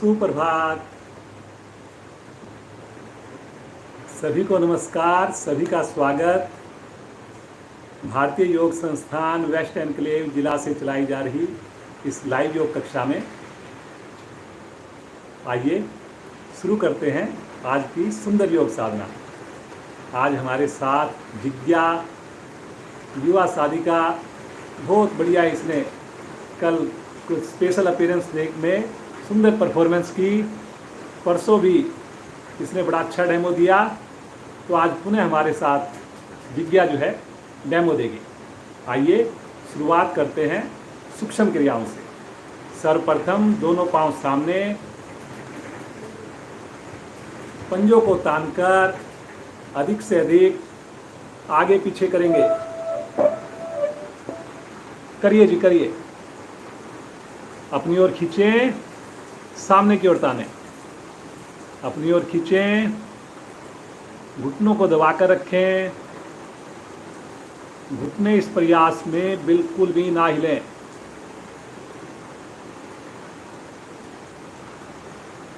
सुप्रभात। सभी को नमस्कार, सभी का स्वागत। भारतीय योग संस्थान वेस्ट एनक्लेव जिला से चलाई जा रही इस लाइव योग कक्षा में आइए शुरू करते हैं आज की सुंदर योग साधना। आज हमारे साथ जिज्ञा युवा साधिका, बहुत बढ़िया, इसने कल कुछ स्पेशल अपीयरेंस में सुंदर परफॉर्मेंस की, परसों भी इसने बड़ा अच्छा डेमो दिया, तो आज पुनः हमारे साथ जिज्ञा जो है डेमो देगी। आइए शुरुआत करते हैं सूक्ष्म क्रियाओं से। सर्वप्रथम दोनों पांव सामने, पंजों को तानकर अधिक से अधिक आगे पीछे करेंगे। करिए जी, करिए। अपनी ओर खींचें, सामने की ओर ताने। अपनी ओर खींचें, घुटनों को दबाकर रखें। घुटने इस प्रयास में बिल्कुल भी ना हिलें।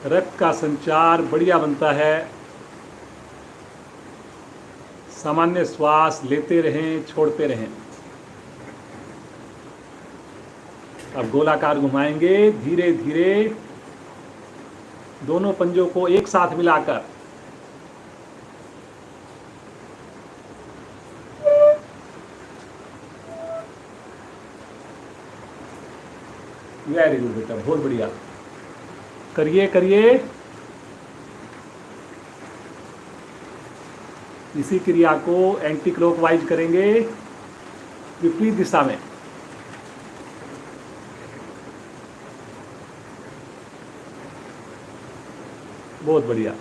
रक्त का संचार बढ़िया बनता है। सामान्य श्वास लेते रहें, छोड़ते रहें। अब गोलाकार घुमाएंगे, धीरे धीरे दोनों पंजों को एक साथ मिलाकर। वेरी गुड बेटा, बहुत बढ़िया। करिए करिए। इसी क्रिया को एंटी क्लॉकवाइज करेंगे, विपरीत दिशा में। बहुत बढ़िया।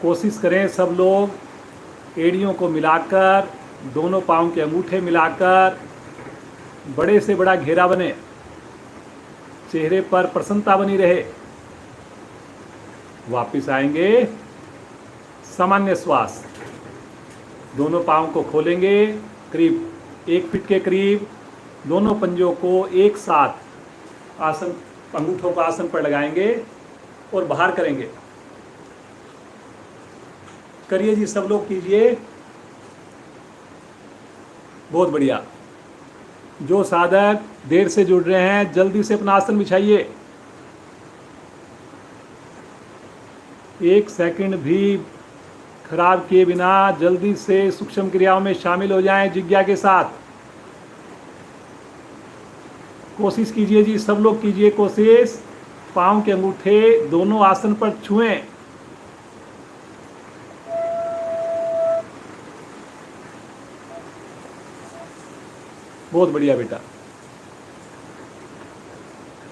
कोशिश करें सब लोग एड़ियों को मिलाकर, दोनों पाँव के अंगूठे मिलाकर बड़े से बड़ा घेरा बने, चेहरे पर प्रसन्नता बनी रहे। वापिस आएंगे, सामान्य श्वास। दोनों पाँव को खोलेंगे, करीब 1 फीट के करीब। दोनों पंजों को एक साथ आसन, अंगूठों को आसन पर लगाएंगे और बाहर करेंगे। करिए जी, सब लोग कीजिए। बहुत बढ़िया। जो साधक देर से जुड़ रहे हैं, जल्दी से अपना आसन बिछाइए। 1 सेकंड भी खराब किए बिना जल्दी से सूक्ष्म क्रियाओं में शामिल हो जाएं जिज्ञा के साथ। कोशिश कीजिए जी, सब लोग कीजिए कोशिश। पाँव के अंगूठे दोनों आसन पर छुएं। बहुत बढ़िया बेटा।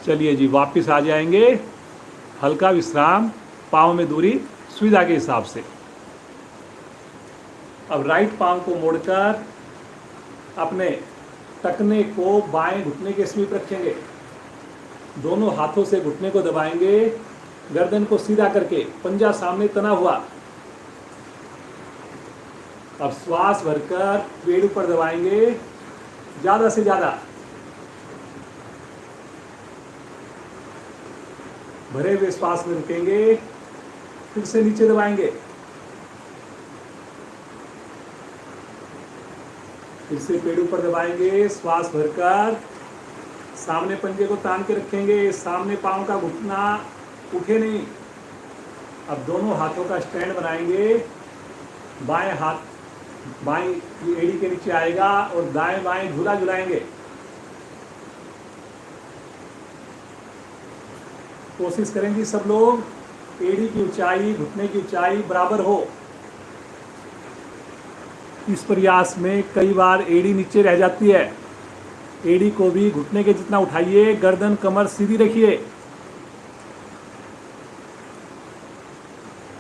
चलिए जी, वापस आ जाएंगे। हल्का विश्राम, पाँव में दूरी सुविधा के हिसाब से। अब राइट पाँव को मोड़कर अपने टखने को बाएं घुटने के समीप रखेंगे। दोनों हाथों से घुटने को दबाएंगे, गर्दन को सीधा करके, पंजा सामने तना हुआ। अब श्वास भरकर पेड़ ऊपर दबाएंगे, ज्यादा से ज्यादा। भरे हुए श्वास में रुकेंगे, फिर से नीचे दबाएंगे। फिर से पेड़ ऊपर दबाएंगे, श्वास भरकर सामने पंजे को तान के रखेंगे। सामने पांव का घुटना उठे नहीं। अब दोनों हाथों का स्टैंड बनाएंगे। बाएं हाथ बाएं एड़ी के नीचे आएगा और दाएं बाएं झूला झुलाएंगे। कोशिश करेंगे सब लोग एड़ी की ऊंचाई, घुटने की ऊंचाई बराबर हो। इस प्रयास में कई बार एड़ी नीचे रह जाती है। एड़ी को भी घुटने के जितना उठाइए, गर्दन कमर सीधी रखिए।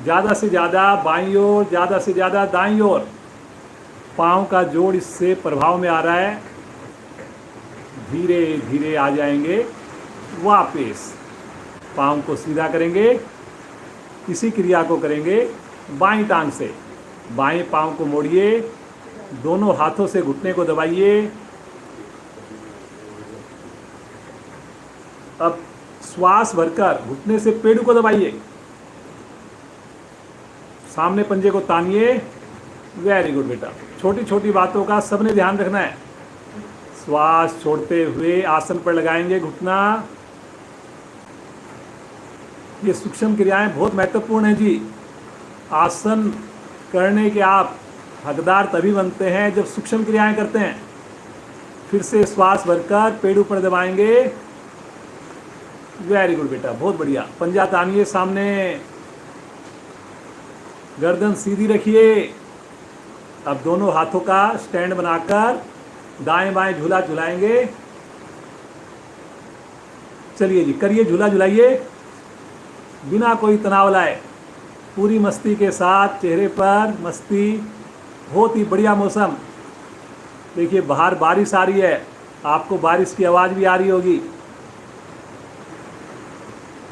ज्यादा से ज्यादा बाईं ओर, ज्यादा से ज्यादा दाईं ओर। पाँव का जोड़ इससे प्रभाव में आ रहा है। धीरे धीरे आ जाएंगे वापस। पाँव को सीधा करेंगे। इसी क्रिया को करेंगे बाईं टांग से। बाएं पाँव को मोड़िए, दोनों हाथों से घुटने को दबाइए। अब श्वास भरकर घुटने से पेड़ों को दबाइए, सामने पंजे को तानिए। वेरी गुड बेटा। छोटी छोटी बातों का सबने ध्यान रखना है। श्वास छोड़ते हुए आसन पर लगाएंगे घुटना। ये सूक्ष्म क्रियाएं बहुत महत्वपूर्ण हैं जी। आसन करने के आप हकदार तभी बनते हैं जब सूक्ष्म क्रियाएं करते हैं। फिर से श्वास भरकर पेड़ ऊपर दबाएंगे। वेरी गुड बेटा, बहुत बढ़िया। पंजा तानिए सामने, गर्दन सीधी रखिए। अब दोनों हाथों का स्टैंड बनाकर दाएं बाएं झूला झुलाएंगे। चलिए जी, करिए, झूला झुलाइए बिना कोई तनाव लाए, पूरी मस्ती के साथ, चेहरे पर मस्ती। बहुत ही बढ़िया मौसम। देखिए बाहर बारिश आ रही है, आपको बारिश की आवाज़ भी आ रही होगी।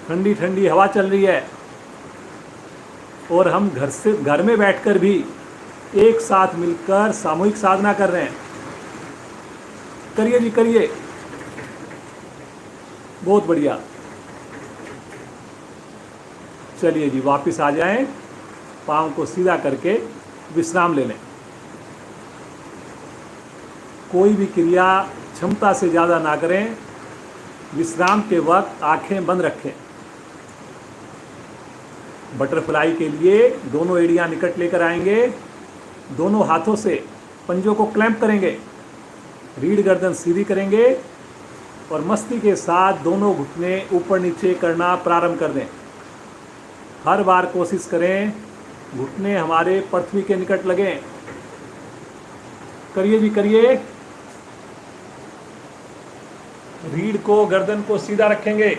ठंडी ठंडी हवा चल रही है और हम घर में बैठकर भी एक साथ मिलकर सामूहिक साधना कर रहे हैं। करिए जी, करिए, बहुत बढ़िया। चलिए जी, वापस आ जाएं, पाँव को सीधा करके विश्राम ले लें। कोई भी क्रिया क्षमता से ज़्यादा ना करें। विश्राम के वक्त आंखें बंद रखें। बटरफ्लाई के लिए दोनों एड़ियाँ निकट लेकर आएंगे। दोनों हाथों से पंजों को क्लैंप करेंगे। रीढ़ गर्दन सीधी करेंगे और मस्ती के साथ दोनों घुटने ऊपर नीचे करना प्रारंभ कर दें। हर बार कोशिश करें घुटने हमारे पृथ्वी के निकट लगें। करिए जी, करिए। रीढ़ को, गर्दन को सीधा रखेंगे।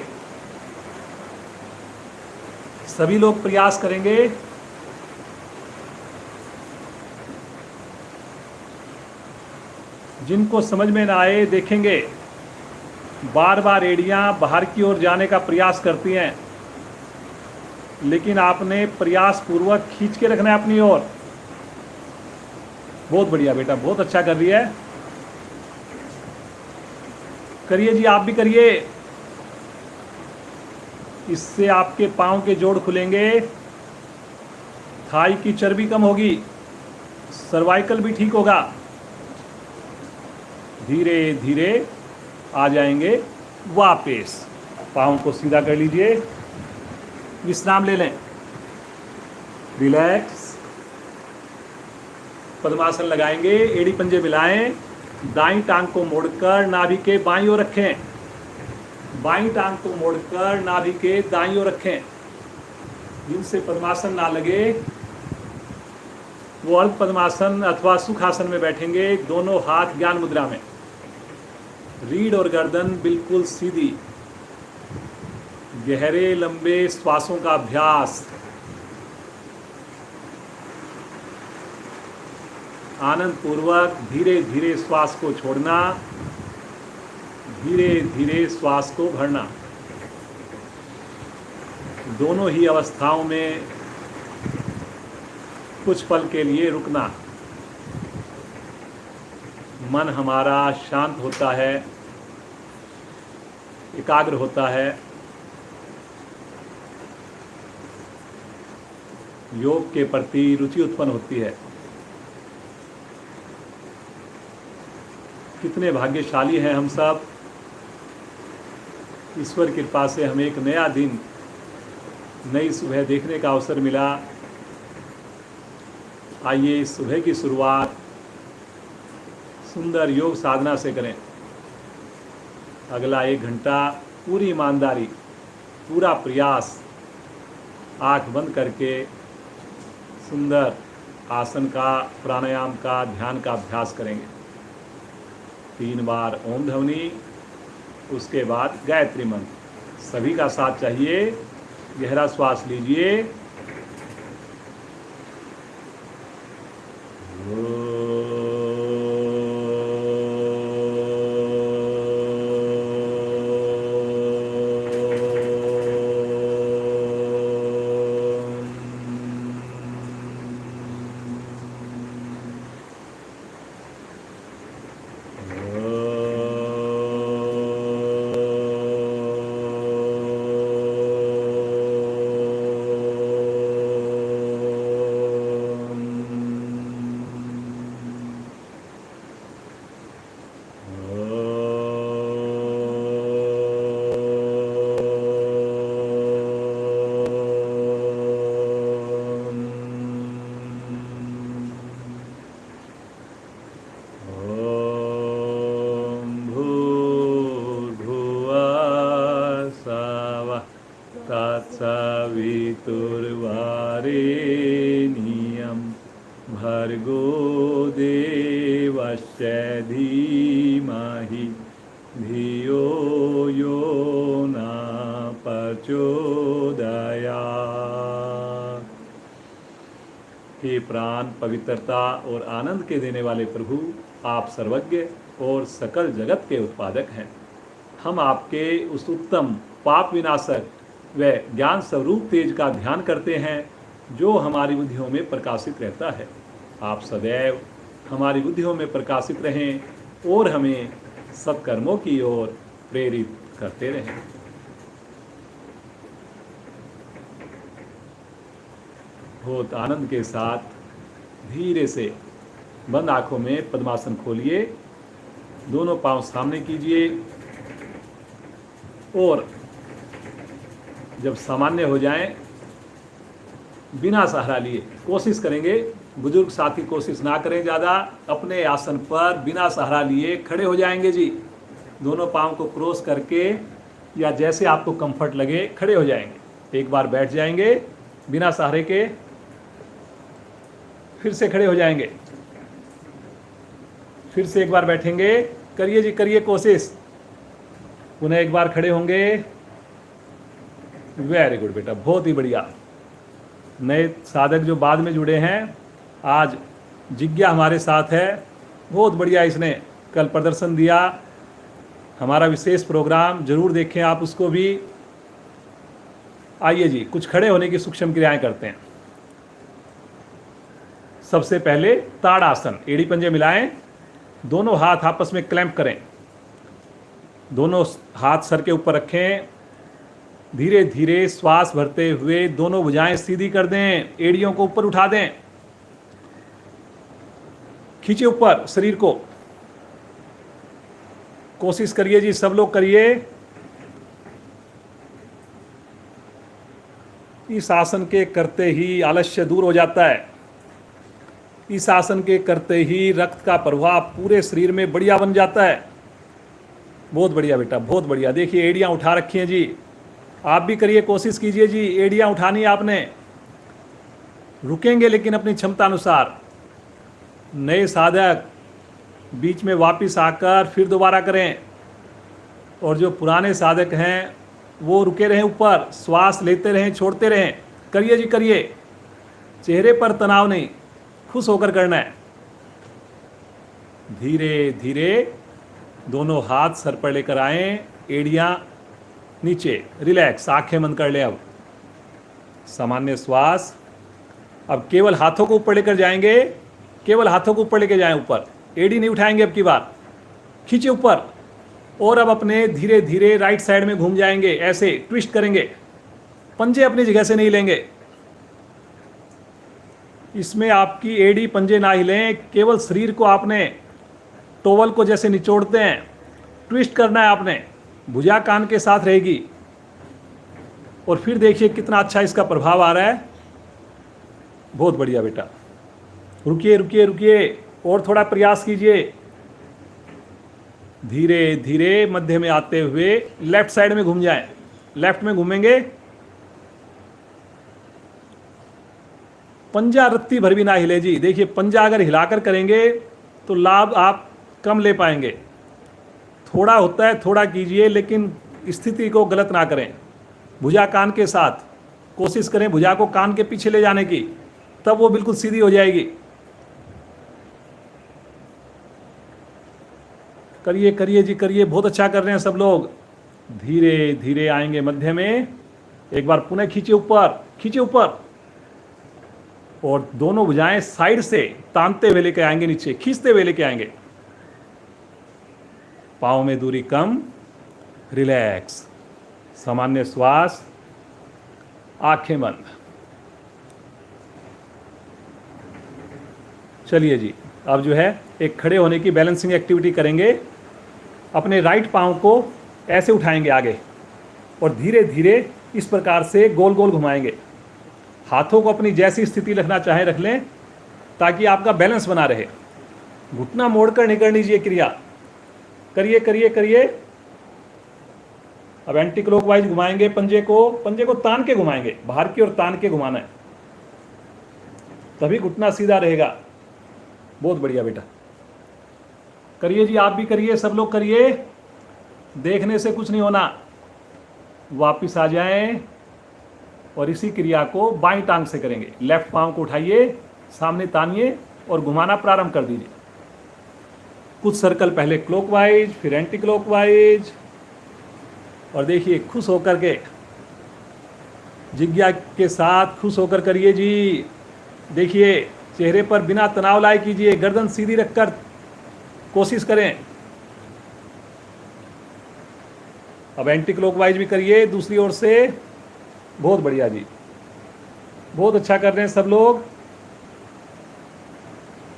सभी लोग प्रयास करेंगे। जिनको समझ में ना आए, देखेंगे बार बार एड़ियां बाहर की ओर जाने का प्रयास करती हैं, लेकिन आपने प्रयास पूर्वक खींच के रखना है अपनी ओर। बहुत बढ़िया बेटा, बहुत अच्छा कर रही है। करिए जी, आप भी करिए। इससे आपके पांव के जोड़ खुलेंगे, थाई की चर्बी कम होगी, सर्वाइकल भी ठीक होगा। धीरे धीरे आ जाएंगे वापस। पाँव को सीधा कर लीजिए, विश्राम ले लें, रिलैक्स। पद्मासन लगाएंगे, एड़ी पंजे मिलाएं, दाईं टांग को मोड़कर नाभि के बाईं ओर रखें, बाईं टांग को मोड़कर नाभि के दाईं ओर रखें। जिनसे पद्मासन ना लगे वो अर्ध पद्मासन अथवा सुखासन में बैठेंगे, दोनों हाथ ज्ञान मुद्रा में। रीढ़ और गर्दन बिल्कुल सीधी। गहरे लंबे श्वासों का अभ्यास। आनंद पूर्वक धीरे धीरे श्वास को छोड़ना, धीरे धीरे श्वास को भरना। दोनों ही अवस्थाओं में कुछ पल के लिए रुकना। मन हमारा शांत होता है, एकाग्र होता है। योग के प्रति रुचि उत्पन्न होती है। कितने भाग्यशाली हैं हम सब। ईश्वर कृपा से हमें एक नया दिन, नई सुबह देखने का अवसर मिला। आइए इस सुबह की शुरुआत सुंदर योग साधना से करें। अगला 1 घंटा पूरी ईमानदारी, पूरा प्रयास, आँख बंद करके सुंदर आसन का, प्राणायाम का, ध्यान का अभ्यास करेंगे। 3 बार ओम ध्वनि, उसके बाद गायत्री मंत्र। सभी का साथ चाहिए। गहरा श्वास लीजिए। धीमहि धियो यो न प्रचोदयात्। हे प्राण पवित्रता और आनंद के देने वाले प्रभु, आप सर्वज्ञ और सकल जगत के उत्पादक हैं। हम आपके उस उत्तम पाप विनाशक व ज्ञान स्वरूप तेज का ध्यान करते हैं जो हमारी बुद्धियों में प्रकाशित रहता है। आप सदैव हमारी बुद्धियों में प्रकाशित रहें और हमें सत्कर्मों की ओर प्रेरित करते रहें। बहुत आनंद के साथ धीरे से बंद आंखों में पद्मासन खोलिए, दोनों पांव सामने कीजिए और जब सामान्य हो जाएं, बिना सहारा लिए कोशिश करेंगे, बुजुर्ग साथी कोशिश ना करें ज़्यादा, अपने आसन पर बिना सहारा लिए खड़े हो जाएंगे जी। दोनों पांव को क्रॉस करके या जैसे आपको कंफर्ट लगे खड़े हो जाएंगे। एक बार बैठ जाएंगे बिना सहारे के, फिर से खड़े हो जाएंगे, फिर से एक बार बैठेंगे। करिए जी, करिए कोशिश। पुनः एक बार खड़े होंगे। वेरी गुड बेटा, बहुत ही बढ़िया। नए साधक जो बाद में जुड़े हैं, आज जिज्ञा हमारे साथ है, बहुत बढ़िया इसने कल प्रदर्शन दिया। हमारा विशेष प्रोग्राम जरूर देखें आप उसको भी। आइए जी, कुछ खड़े होने की सूक्ष्म क्रियाएं करते हैं। सबसे पहले ताड़ासन, एड़ी पंजे मिलाएं, दोनों हाथ आपस में क्लैंप करें, दोनों हाथ सर के ऊपर रखें, धीरे धीरे श्वास भरते हुए दोनों भुजाएं सीधी कर दें, एड़ियों को ऊपर उठा दें, खींचे ऊपर शरीर को। कोशिश करिए जी, सब लोग करिए। इस आसन के करते ही आलस्य दूर हो जाता है। इस आसन के करते ही रक्त का प्रवाह पूरे शरीर में बढ़िया बन जाता है। बहुत बढ़िया बेटा, बहुत बढ़िया। देखिए एड़ियां उठा रखी हैं जी, आप भी करिए, कोशिश कीजिए जी। एड़ियां उठानी आपने, रुकेंगे लेकिन अपनी क्षमता अनुसार। नए साधक बीच में वापस आकर फिर दोबारा करें, और जो पुराने साधक हैं वो रुके रहें ऊपर, श्वास लेते रहें, छोड़ते रहें। करिए जी, करिए। चेहरे पर तनाव नहीं, खुश होकर करना है। धीरे धीरे दोनों हाथ सर पर लेकर आएं, एड़ियां नीचे, रिलैक्स, आंखें बंद कर लें। अब सामान्य श्वास। अब केवल हाथों को ऊपर लेकर जाएंगे, केवल हाथों को ऊपर लेकर जाएं ऊपर, एड़ी नहीं उठाएंगे अब की बार, खींचे ऊपर। और अब अपने धीरे धीरे राइट साइड में घूम जाएंगे, ऐसे ट्विस्ट करेंगे, पंजे अपनी जगह से नहीं लेंगे। इसमें आपकी एड़ी पंजे ना हिलें, केवल शरीर को आपने टोवल को जैसे निचोड़ते हैं ट्विस्ट करना है आपने, भुजा कान के साथ रहेगी। और फिर देखिए कितना अच्छा इसका प्रभाव आ रहा है। बहुत बढ़िया बेटा, रुकिए रुकिए रुकिए, और थोड़ा प्रयास कीजिए। धीरे धीरे मध्य में आते हुए लेफ्ट साइड में घूम जाएं, लेफ्ट में घूमेंगे। पंजा रत्ती भर भी ना हिले जी। देखिए पंजा अगर हिलाकर करेंगे तो लाभ आप कम ले पाएंगे। थोड़ा होता है, थोड़ा कीजिए, लेकिन स्थिति को गलत ना करें। भुजा कान के साथ कोशिश करें, भुजा को कान के पीछे ले जाने की, तब वो बिल्कुल सीधी हो जाएगी। करिए करिए जी, करिए, बहुत अच्छा कर रहे हैं सब लोग। धीरे धीरे आएंगे मध्य में, एक बार पुनः खींचे ऊपर, खींचे ऊपर, और दोनों भुजाएं साइड से तानते हुए लेके आएंगे नीचे, खींचते हुए लेके आएंगे। पाँव में दूरी कम, रिलैक्स, सामान्य श्वास, आंखें बंद। चलिए जी, अब जो है एक खड़े होने की बैलेंसिंग एक्टिविटी करेंगे। अपने राइट पाँव को ऐसे उठाएंगे आगे और धीरे धीरे इस प्रकार से गोल गोल घुमाएंगे। हाथों को अपनी जैसी स्थिति रखना चाहें रख लें, ताकि आपका बैलेंस बना रहे। घुटना मोड़कर नहीं करनी चाहिए क्रिया। करिए करिए करिए। अब एंटी क्लॉकवाइज घुमाएंगे पंजे को तान के घुमाएंगे, बाहर की ओर तान के घुमाना है, तभी घुटना सीधा रहेगा। बहुत बढ़िया बेटा। करिए जी, आप भी करिए, सब लोग करिए, देखने से कुछ नहीं होना। वापिस आ जाएं और इसी क्रिया को बाईं टांग से करेंगे। लेफ्ट पांव को उठाइए, सामने तानिए और घुमाना प्रारंभ कर दीजिए। कुछ सर्कल पहले क्लॉकवाइज, फिर एंटी क्लॉकवाइज। और देखिए, खुश होकर के, जिज्ञा के साथ खुश होकर करिए जी। देखिए, चेहरे पर बिना तनाव लाए कीजिए, गर्दन सीधी रखकर कोशिश करें। अब एंटी क्लॉकवाइज भी करिए दूसरी ओर से। बहुत बढ़िया जी, बहुत अच्छा कर रहे हैं सब लोग।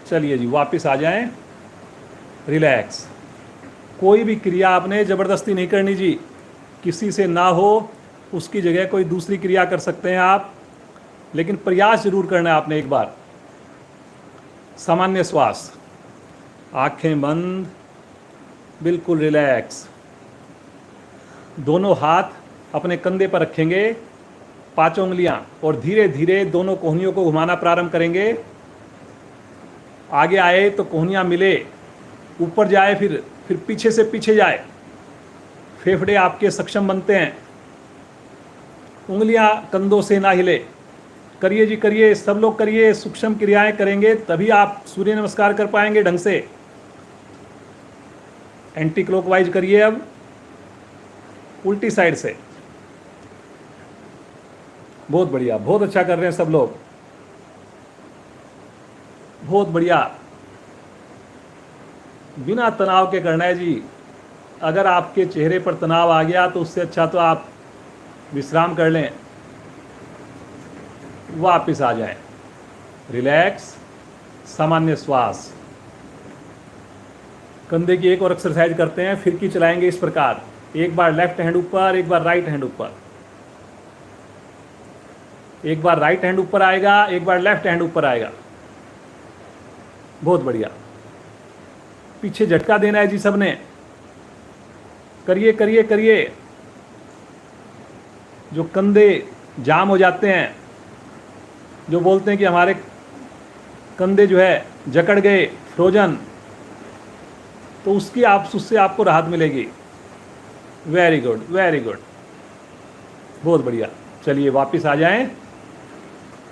चलिए जी, वापस आ जाएं, रिलैक्स। कोई भी क्रिया आपने ज़बरदस्ती नहीं करनी जी। किसी से ना हो उसकी जगह कोई दूसरी क्रिया कर सकते हैं आप, लेकिन प्रयास जरूर करना है आपने। एक बार सामान्य श्वास, आंखें बंद, बिल्कुल रिलैक्स। दोनों हाथ अपने कंधे पर रखेंगे, 5 उंगलियां, और धीरे धीरे दोनों कोहनियों को घुमाना प्रारंभ करेंगे। आगे आए तो कोहनियां मिले, ऊपर जाए, फिर पीछे से पीछे जाए। फेफड़े आपके सक्षम बनते हैं। उंगलियां कंधों से ना हिले। करिए जी, करिए, सब लोग करिए। सूक्ष्म क्रियाएं करेंगे तभी आप सूर्य नमस्कार कर पाएंगे ढंग से। एंटी क्लॉकवाइज करिए, अब उल्टी साइड से। बहुत बढ़िया, बहुत अच्छा कर रहे हैं सब लोग, बहुत बढ़िया। बिना तनाव के करना है जी। अगर आपके चेहरे पर तनाव आ गया तो उससे अच्छा तो आप विश्राम कर लें। वापिस आ जाएं, रिलैक्स, सामान्य श्वास। कंधे की एक और एक्सरसाइज करते हैं, फिरकी चलाएंगे इस प्रकार। एक बार लेफ्ट हैंड ऊपर, एक बार राइट हैंड ऊपर। एक बार राइट हैंड ऊपर आएगा, एक बार लेफ्ट हैंड ऊपर आएगा। बहुत बढ़िया। पीछे झटका देना है जी सबने। करिए करिए करिए। जो कंधे जाम हो जाते हैं, जो बोलते हैं कि हमारे कंधे जो है जकड़ गए, फ्रोजन, तो उससे आपको राहत मिलेगी। वेरी गुड, वेरी गुड, बहुत बढ़िया। चलिए वापस आ जाएं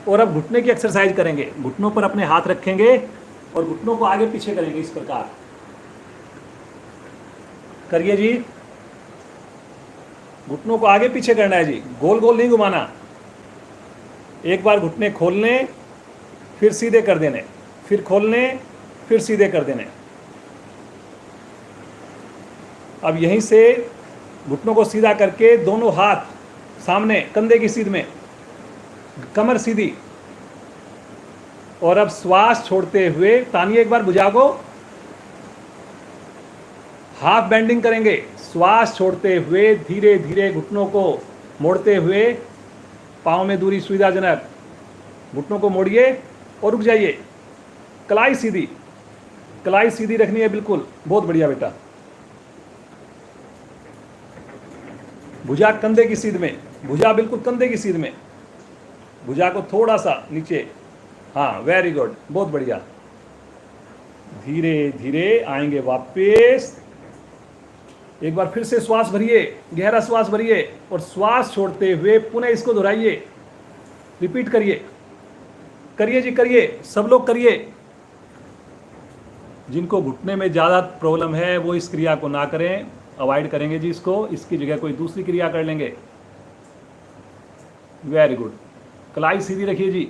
और अब घुटने की एक्सरसाइज करेंगे। घुटनों पर अपने हाथ रखेंगे और घुटनों को आगे पीछे करेंगे इस प्रकार। करिए जी, घुटनों को आगे पीछे करना है जी, गोल गोल नहीं घुमाना। एक बार घुटने खोलने, फिर सीधे कर देने, फिर खोलने, फिर सीधे कर देने। अब यहीं से घुटनों को सीधा करके दोनों हाथ सामने कंधे की सीध में, कमर सीधी। और अब श्वास छोड़ते हुए तानिए एक बार भुजा को, हाफ बेंडिंग करेंगे। श्वास छोड़ते हुए धीरे धीरे घुटनों को मोड़ते हुए, पाँव में दूरी सुविधाजनक, घुटनों को मोड़िए और रुक जाइए। कलाई सीधी, कलाई सीधी रखनी है बिल्कुल। बहुत बढ़िया बेटा। भुजा कंधे की सीध में, भुजा बिल्कुल कंधे की सीध में, भुजा को थोड़ा सा नीचे। हाँ, वेरी गुड, बहुत बढ़िया। धीरे धीरे आएंगे वापस। एक बार फिर से श्वास भरिए, गहरा श्वास भरिए और श्वास छोड़ते हुए पुनः इसको दोहराइए, रिपीट करिए। करिए जी, करिए, सब लोग करिए। जिनको घुटने में ज़्यादा प्रॉब्लम है वो इस क्रिया को ना करें, अवॉइड करेंगे जी इसको। इसकी जगह कोई दूसरी क्रिया कर लेंगे। Very good. कलाई सीधी रखिए जी।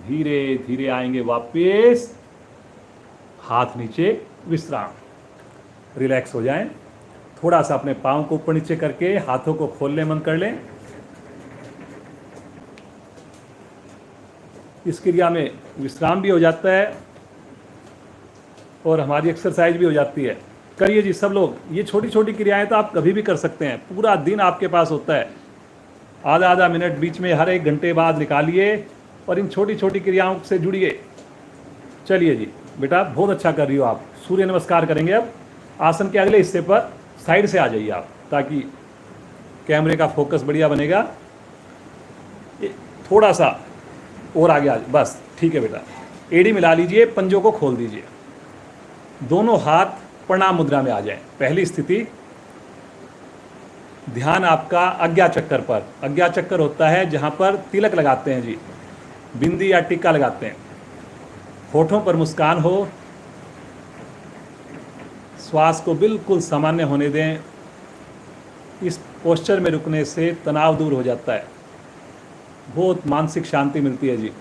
धीरे धीरे आएंगे वापस, हाथ नीचे, विश्राम। रिलैक्स हो जाएं। थोड़ा सा अपने पाँव को ऊपर नीचे करके हाथों को खोलने मन कर लें। इस क्रिया में विश्राम भी हो जाता है और हमारी एक्सरसाइज भी हो जाती है। करिए जी सब लोग। ये छोटी छोटी क्रियाएं तो आप कभी भी कर सकते हैं, पूरा दिन आपके पास होता है। आधा आधा मिनट बीच में हर 1 घंटे बाद निकालिए और इन छोटी छोटी क्रियाओं से जुड़िए। चलिए जी बेटा, बहुत अच्छा कर रही हो आप। सूर्य नमस्कार करेंगे अब। आसन के अगले हिस्से पर साइड से आ जाइए आप, ताकि कैमरे का फोकस बढ़िया बनेगा। थोड़ा सा और आगे आ, बस ठीक है बेटा। एड़ी मिला लीजिए, पंजों को खोल दीजिए। दोनों हाथ प्रणाम मुद्रा में आ जाएं। पहली स्थिति, ध्यान आपका आज्ञा चक्कर पर। आज्ञा चक्कर होता है जहाँ पर तिलक लगाते हैं जी, बिंदी या टिक्का लगाते हैं। होठों पर मुस्कान हो, श्वास को बिल्कुल सामान्य होने दें। इस पोस्चर में रुकने से तनाव दूर हो जाता है, बहुत मानसिक शांति मिलती है जी।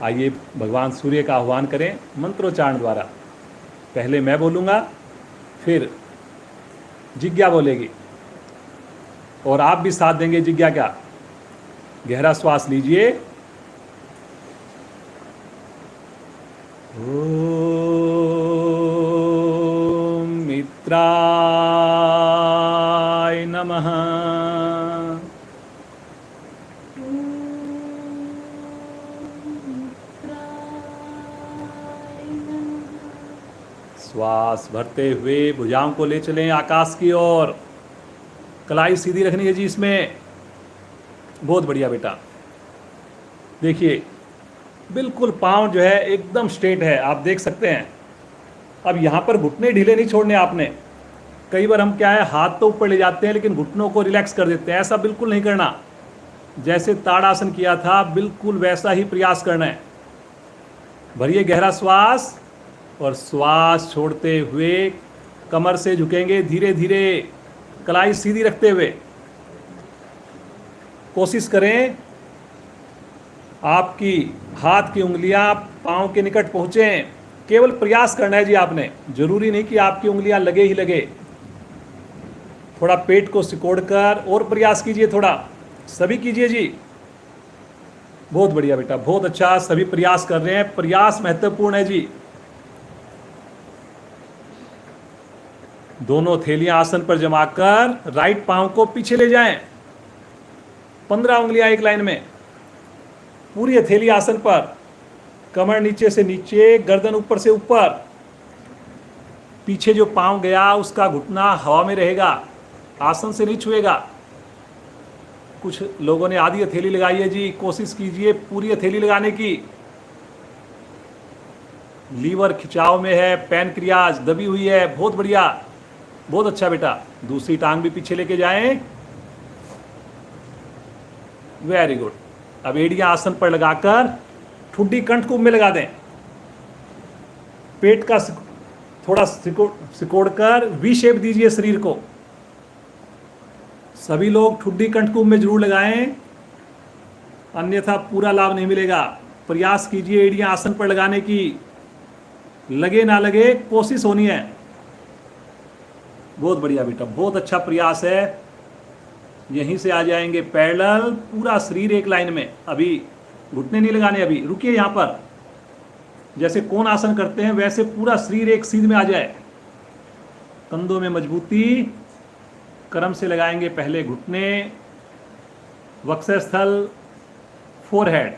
आइए भगवान सूर्य का आह्वान करें मंत्रोच्चारण द्वारा। पहले मैं बोलूँगा, फिर जिज्ञा बोलेगी और आप भी साथ देंगे जिज्ञा का। गहरा श्वास लीजिए। ओम मित्राय नमः। श्वास भरते हुए भुजाओं को ले चलें आकाश की ओर। कलाई सीधी रखनी है जी इसमें। बहुत बढ़िया बेटा। देखिए बिल्कुल पाँव जो है एकदम स्ट्रेट है, आप देख सकते हैं। अब यहाँ पर घुटने ढीले नहीं छोड़ने आपने। कई बार हम क्या है, हाथ तो ऊपर ले जाते हैं लेकिन घुटनों को रिलैक्स कर देते हैं। ऐसा बिल्कुल नहीं करना। जैसे ताड़ासन किया था बिल्कुल वैसा ही प्रयास करना है। भरिए गहरा श्वास और श्वास छोड़ते हुए कमर से झुकेंगे धीरे धीरे, कलाई सीधी रखते हुए। कोशिश करें आपकी हाथ की उंगलियां पाँव के निकट पहुँचें। केवल प्रयास करना है जी आपने। जरूरी नहीं कि आपकी उंगलियां लगे ही लगे। थोड़ा पेट को सिकोड़कर और प्रयास कीजिए, थोड़ा सभी कीजिए जी। बहुत बढ़िया बेटा, बहुत अच्छा। सभी प्रयास कर रहे हैं, प्रयास महत्वपूर्ण है जी। दोनों थैलियां आसन पर जमाकर राइट पांव को पीछे ले जाएं। 15 उंगलियां एक लाइन में। पूरी हथेली आसन पर, कमर नीचे से नीचे, गर्दन ऊपर से ऊपर। पीछे जो पांव गया उसका घुटना हवा में रहेगा, आसन से नहीं छुएगा। कुछ लोगों ने आधी हथेली लगाई है जी, कोशिश कीजिए पूरी हथेली लगाने की। लीवर खिंचाव में है, पैनक्रियाज दबी हुई है। बहुत बढ़िया, बहुत अच्छा बेटा। दूसरी टांग भी पीछे लेके जाएं। Very good. अब एड़ियां आसन पर लगाकर ठुड्डी कंठकुंभ में लगा दें। पेट का थोड़ा सिकोड़कर वी शेप दीजिए शरीर को। सभी लोग ठुड्डी कंठकुंभ में जरूर लगाएं, अन्यथा पूरा लाभ नहीं मिलेगा। प्रयास कीजिए एड़ियां आसन पर लगाने की। लगे ना लगे, कोशिश होनी है। बहुत बढ़िया बेटा, बहुत अच्छा प्रयास है। यहीं से आ जाएंगे पैरेलल, पूरा शरीर एक लाइन में। अभी घुटने नहीं लगाने, अभी रुकिए यहाँ पर। जैसे कौन आसन करते हैं वैसे पूरा शरीर एक सीध में आ जाए। कंधों में मजबूती। क्रम से लगाएंगे पहले घुटने, वक्षस्थल, फोरहेड।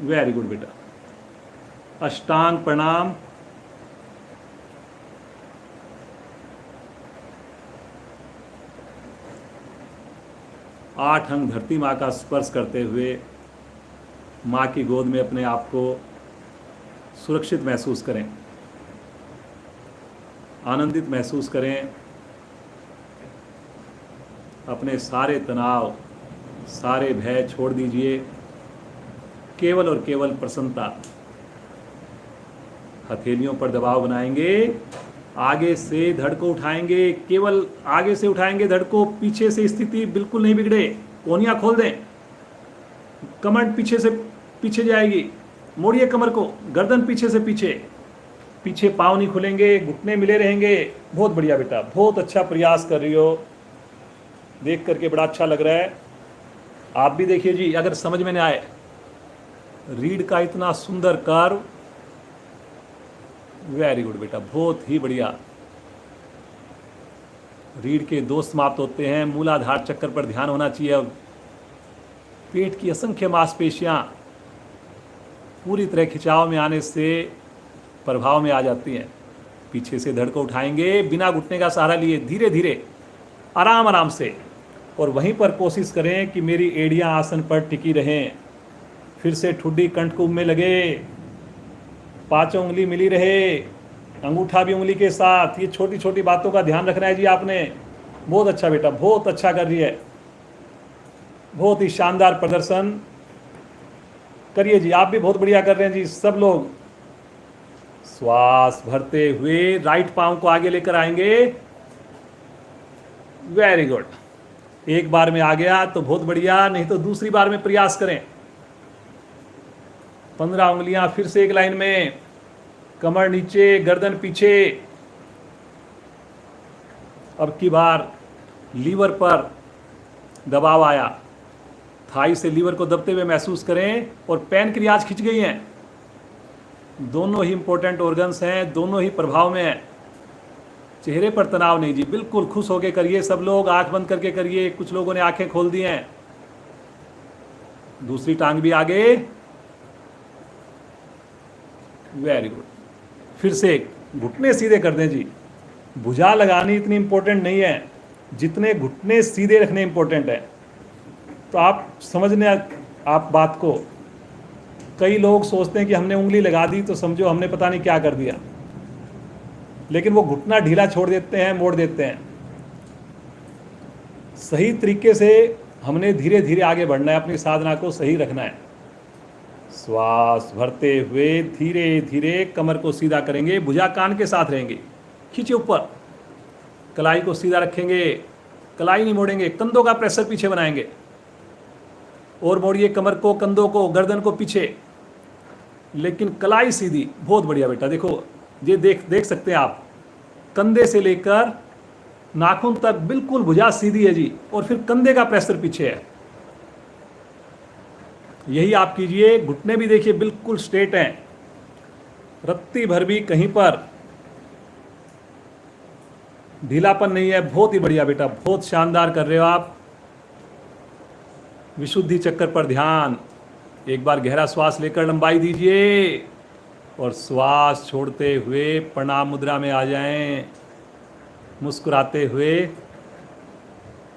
वेरी गुड बेटा। अष्टांग प्रणाम। आठ अंग धरती माँ का स्पर्श करते हुए माँ की गोद में अपने आप को सुरक्षित महसूस करें, आनंदित महसूस करें। अपने सारे तनाव, सारे भय छोड़ दीजिए। केवल और केवल प्रसन्नता। हथेलियों पर दबाव बनाएंगे। आगे से धड़ को उठाएंगे, केवल आगे से उठाएंगे धड़ को। पीछे से स्थिति बिल्कुल नहीं बिगड़े। कोहनियाँ खोल दें। कमर पीछे से पीछे जाएगी। मोड़िए कमर को, गर्दन पीछे से पीछे। पीछे पाँव नहीं खुलेंगे, घुटने मिले रहेंगे। बहुत बढ़िया बेटा, बहुत अच्छा प्रयास कर रही हो। देख करके बड़ा अच्छा लग रहा है। आप भी देखिए जी, अगर समझ में नहीं आए, रीढ़ का इतना सुंदर कर्व। वेरी गुड बेटा, बहुत ही बढ़िया। रीढ़ के दोष समाप्त होते हैं। मूलाधार चक्कर पर ध्यान होना चाहिए। अब पेट की असंख्य मांसपेशियां पूरी तरह खिंचाव में आने से प्रभाव में आ जाती हैं। पीछे से धड़ को उठाएंगे, बिना घुटने का सहारा लिए, धीरे धीरे, आराम आराम से। और वहीं पर कोशिश करें कि मेरी एड़ियां आसन पर टिकी रहें। फिर से ठुड्डी कंठकूप में लगे, पांचों उंगली मिली रहे, अंगूठा भी उंगली के साथ। ये छोटी छोटी बातों का ध्यान रखना है जी आपने। बहुत अच्छा बेटा, बहुत अच्छा कर रही है, बहुत ही शानदार प्रदर्शन करिए जी। आप भी बहुत बढ़िया कर रहे हैं जी सब लोग। श्वास भरते हुए राइट पांव को आगे लेकर आएंगे। Very good. एक बार में आ गया तो बहुत बढ़िया, नहीं तो दूसरी बार में प्रयास करें। 15 उंगलियां फिर से एक लाइन में, कमर नीचे, गर्दन पीछे। अब की बार लीवर पर दबाव आया, थाई से लीवर को दबते हुए महसूस करें, और पैनक्रियाज खिंच गई हैं। दोनों ही इंपॉर्टेंट ऑर्गन्स हैं, दोनों ही प्रभाव में हैं। चेहरे पर तनाव नहीं जी, बिल्कुल खुश होकर करिए सब लोग। आंख बंद करके करिए, कुछ लोगों ने आंखें खोल दी हैं। दूसरी टांग भी आगे। Very good. फिर से घुटने सीधे कर दें जी। भुजा लगानी इतनी इंपॉर्टेंट नहीं है जितने घुटने सीधे रखने इंपॉर्टेंट है। तो आप समझने आप बात को, कई लोग सोचते हैं कि हमने उंगली लगा दी तो समझो हमने पता नहीं क्या कर दिया, लेकिन वो घुटना ढीला छोड़ देते हैं, मोड़ देते हैं। सही तरीके से हमने धीरे धीरे आगे बढ़ना है, अपनी साधना को सही रखना है। श्वास भरते हुए धीरे धीरे कमर को सीधा करेंगे, भुजा कान के साथ रहेंगे, खींचे ऊपर, कलाई को सीधा रखेंगे, कलाई नहीं मोड़ेंगे, कंधों का प्रेशर पीछे बनाएंगे, और मोड़िए कमर को, कंधों को, गर्दन को पीछे, लेकिन कलाई सीधी। बहुत बढ़िया बेटा, देखो ये देख सकते हैं आप, कंधे से लेकर नाखून तक बिल्कुल भुजा सीधी है जी, और फिर कंधे का प्रेशर पीछे है। यही आप कीजिए। घुटने भी देखिए बिल्कुल स्ट्रेट हैं, रत्ती भर भी कहीं पर ढीलापन नहीं है। बहुत ही बढ़िया बेटा, बहुत शानदार कर रहे हो आप। विशुद्धि चक्र पर ध्यान। एक बार गहरा श्वास लेकर लंबाई दीजिए, और श्वास छोड़ते हुए प्रणाम मुद्रा में आ जाएं, मुस्कुराते हुए,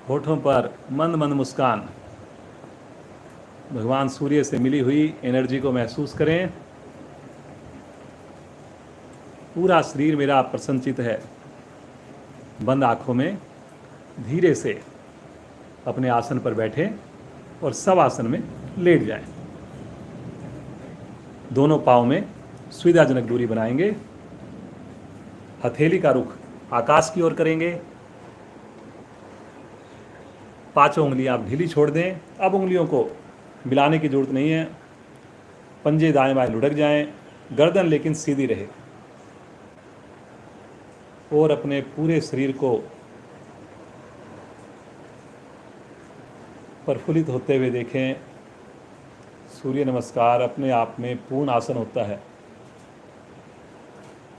होठों पर मंद मंद मुस्कान। भगवान सूर्य से मिली हुई एनर्जी को महसूस करें। पूरा शरीर मेरा प्रसन्नचित है। बंद आंखों में धीरे से अपने आसन पर बैठें और सब आसन में लेट जाएं। दोनों पाँव में सुविधाजनक दूरी बनाएंगे। हथेली का रुख आकाश की ओर करेंगे। पांचों उंगलियां आप ढीली छोड़ दें। अब उंगलियों को मिलाने की जरूरत नहीं है। पंजे दाएं बाएं लुढ़क जाएं, गर्दन लेकिन सीधी रहे, और अपने पूरे शरीर को प्रफुल्लित होते हुए देखें। सूर्य नमस्कार अपने आप में पूर्ण आसन होता है।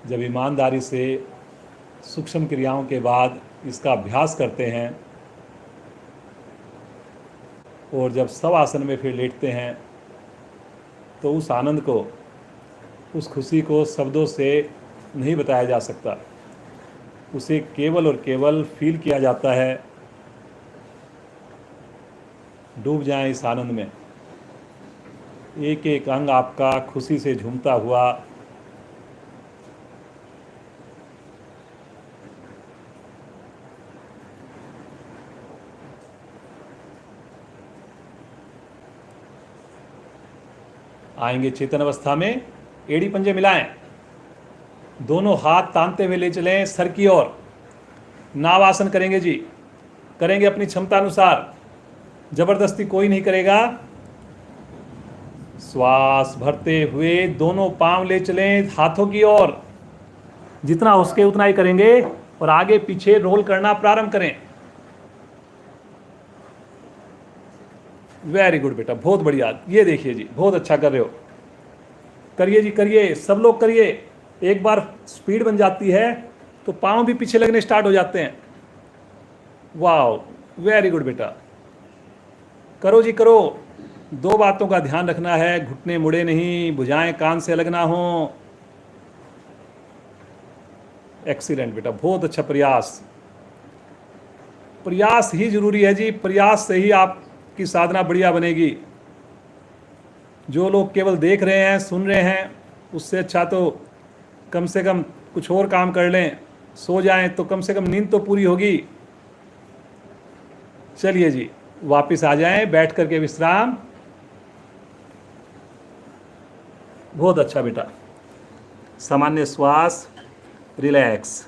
जब ईमानदारी से सूक्ष्म क्रियाओं के बाद इसका अभ्यास करते हैं, और जब सब आसन में फिर लेटते हैं, तो उस आनंद को, उस खुशी को शब्दों से नहीं बताया जा सकता। उसे केवल और केवल फील किया जाता है। डूब जाएं इस आनंद में। एक एक अंग आपका खुशी से झूमता हुआ आएंगे। चेतन अवस्था में एड़ी पंजे मिलाएं, दोनों हाथ तानते हुए ले चलें सर की ओर। नाव आसन करेंगे जी, करेंगे अपनी क्षमता अनुसार, जबरदस्ती कोई नहीं करेगा। श्वास भरते हुए दोनों पांव ले चलें हाथों की ओर, जितना हो सके उतना ही करेंगे, और आगे पीछे रोल करना प्रारंभ करें। वेरी गुड बेटा, बहुत बढ़िया। ये देखिए जी, बहुत अच्छा कर रहे हो। करिए जी, करिए, सब लोग करिए। एक बार स्पीड बन जाती है तो पाँव भी पीछे लगने स्टार्ट हो जाते हैं। वाह, वेरी गुड बेटा, करो जी करो। दो बातों का ध्यान रखना है, घुटने मुड़े नहीं, भुजाएं कान से अलग ना हो। एक्सीलेंट बेटा, बहुत अच्छा प्रयास। प्रयास ही जरूरी है जी, प्रयास से ही आपकी साधना बढ़िया बनेगी। जो लोग केवल देख रहे हैं, सुन रहे हैं, उससे अच्छा तो कम से कम कुछ और काम कर लें, सो जाएं तो कम से कम नींद तो पूरी होगी। चलिए जी, वापस आ जाएं, बैठ करके विश्राम। बहुत अच्छा बेटा, सामान्य श्वास, रिलैक्स।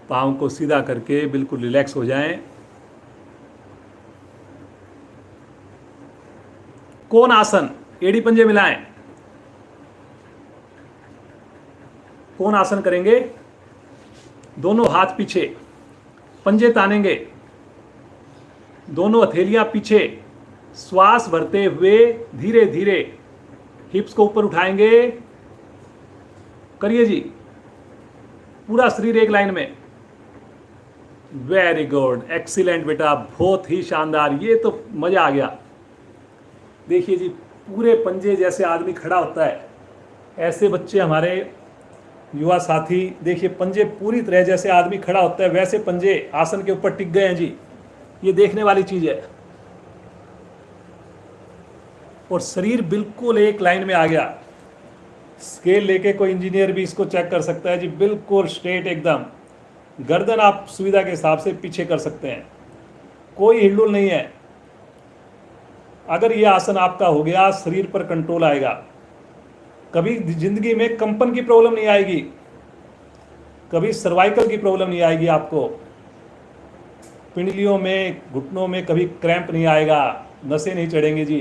पाँव को सीधा करके बिल्कुल रिलैक्स हो जाएं। कौन आसन, एड़ी पंजे मिलाएं। कौन आसन करेंगे? दोनों हाथ पीछे, पंजे तानेंगे, दोनों हथेलियां पीछे, श्वास भरते हुए धीरे धीरे हिप्स को ऊपर उठाएंगे। करिए जी, पूरा शरीर एक लाइन में। वेरी गुड, एक्सीलेंट बेटा, बहुत ही शानदार, ये तो मजा आ गया। देखिए जी, पूरे पंजे जैसे आदमी खड़ा होता है, ऐसे बच्चे हमारे युवा साथी, देखिए पंजे पूरी तरह जैसे आदमी खड़ा होता है वैसे पंजे आसन के ऊपर टिक गए हैं जी। ये देखने वाली चीज है। और शरीर बिल्कुल एक लाइन में आ गया। स्केल लेके कोई इंजीनियर भी इसको चेक कर सकता है जी, बिल्कुल स्ट्रेट एकदम। गर्दन आप सुविधा के हिसाब से पीछे कर सकते हैं, कोई हिलडुल नहीं है। अगर ये आसन आपका हो गया, शरीर पर कंट्रोल आएगा, कभी जिंदगी में कंपन की प्रॉब्लम नहीं आएगी, कभी सर्वाइकल की प्रॉब्लम नहीं आएगी आपको, पिंडलियों में, घुटनों में कभी क्रैम्प नहीं आएगा, नसें नहीं चढ़ेंगे जी।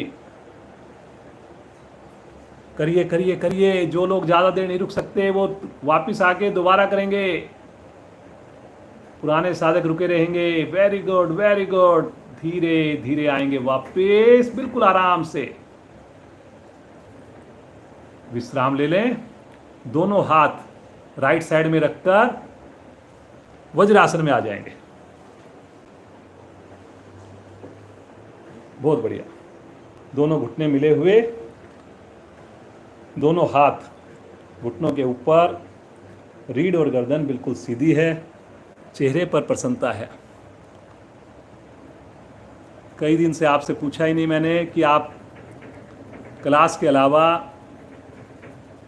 करिए करिए करिए, जो लोग ज़्यादा देर नहीं रुक सकते वो वापस आके दोबारा करेंगे। पुराने साधक रुके रहेंगे। वेरी गुड वेरी गुड, धीरे धीरे आएंगे वापस, बिल्कुल आराम से। विश्राम ले लें। दोनों हाथ राइट साइड में रखकर वज्रासन में आ जाएंगे। बहुत बढ़िया। दोनों घुटने मिले हुए, दोनों हाथ घुटनों के ऊपर, रीढ़ और गर्दन बिल्कुल सीधी है, चेहरे पर प्रसन्नता है। कई दिन से आपसे पूछा ही नहीं मैंने कि आप क्लास के अलावा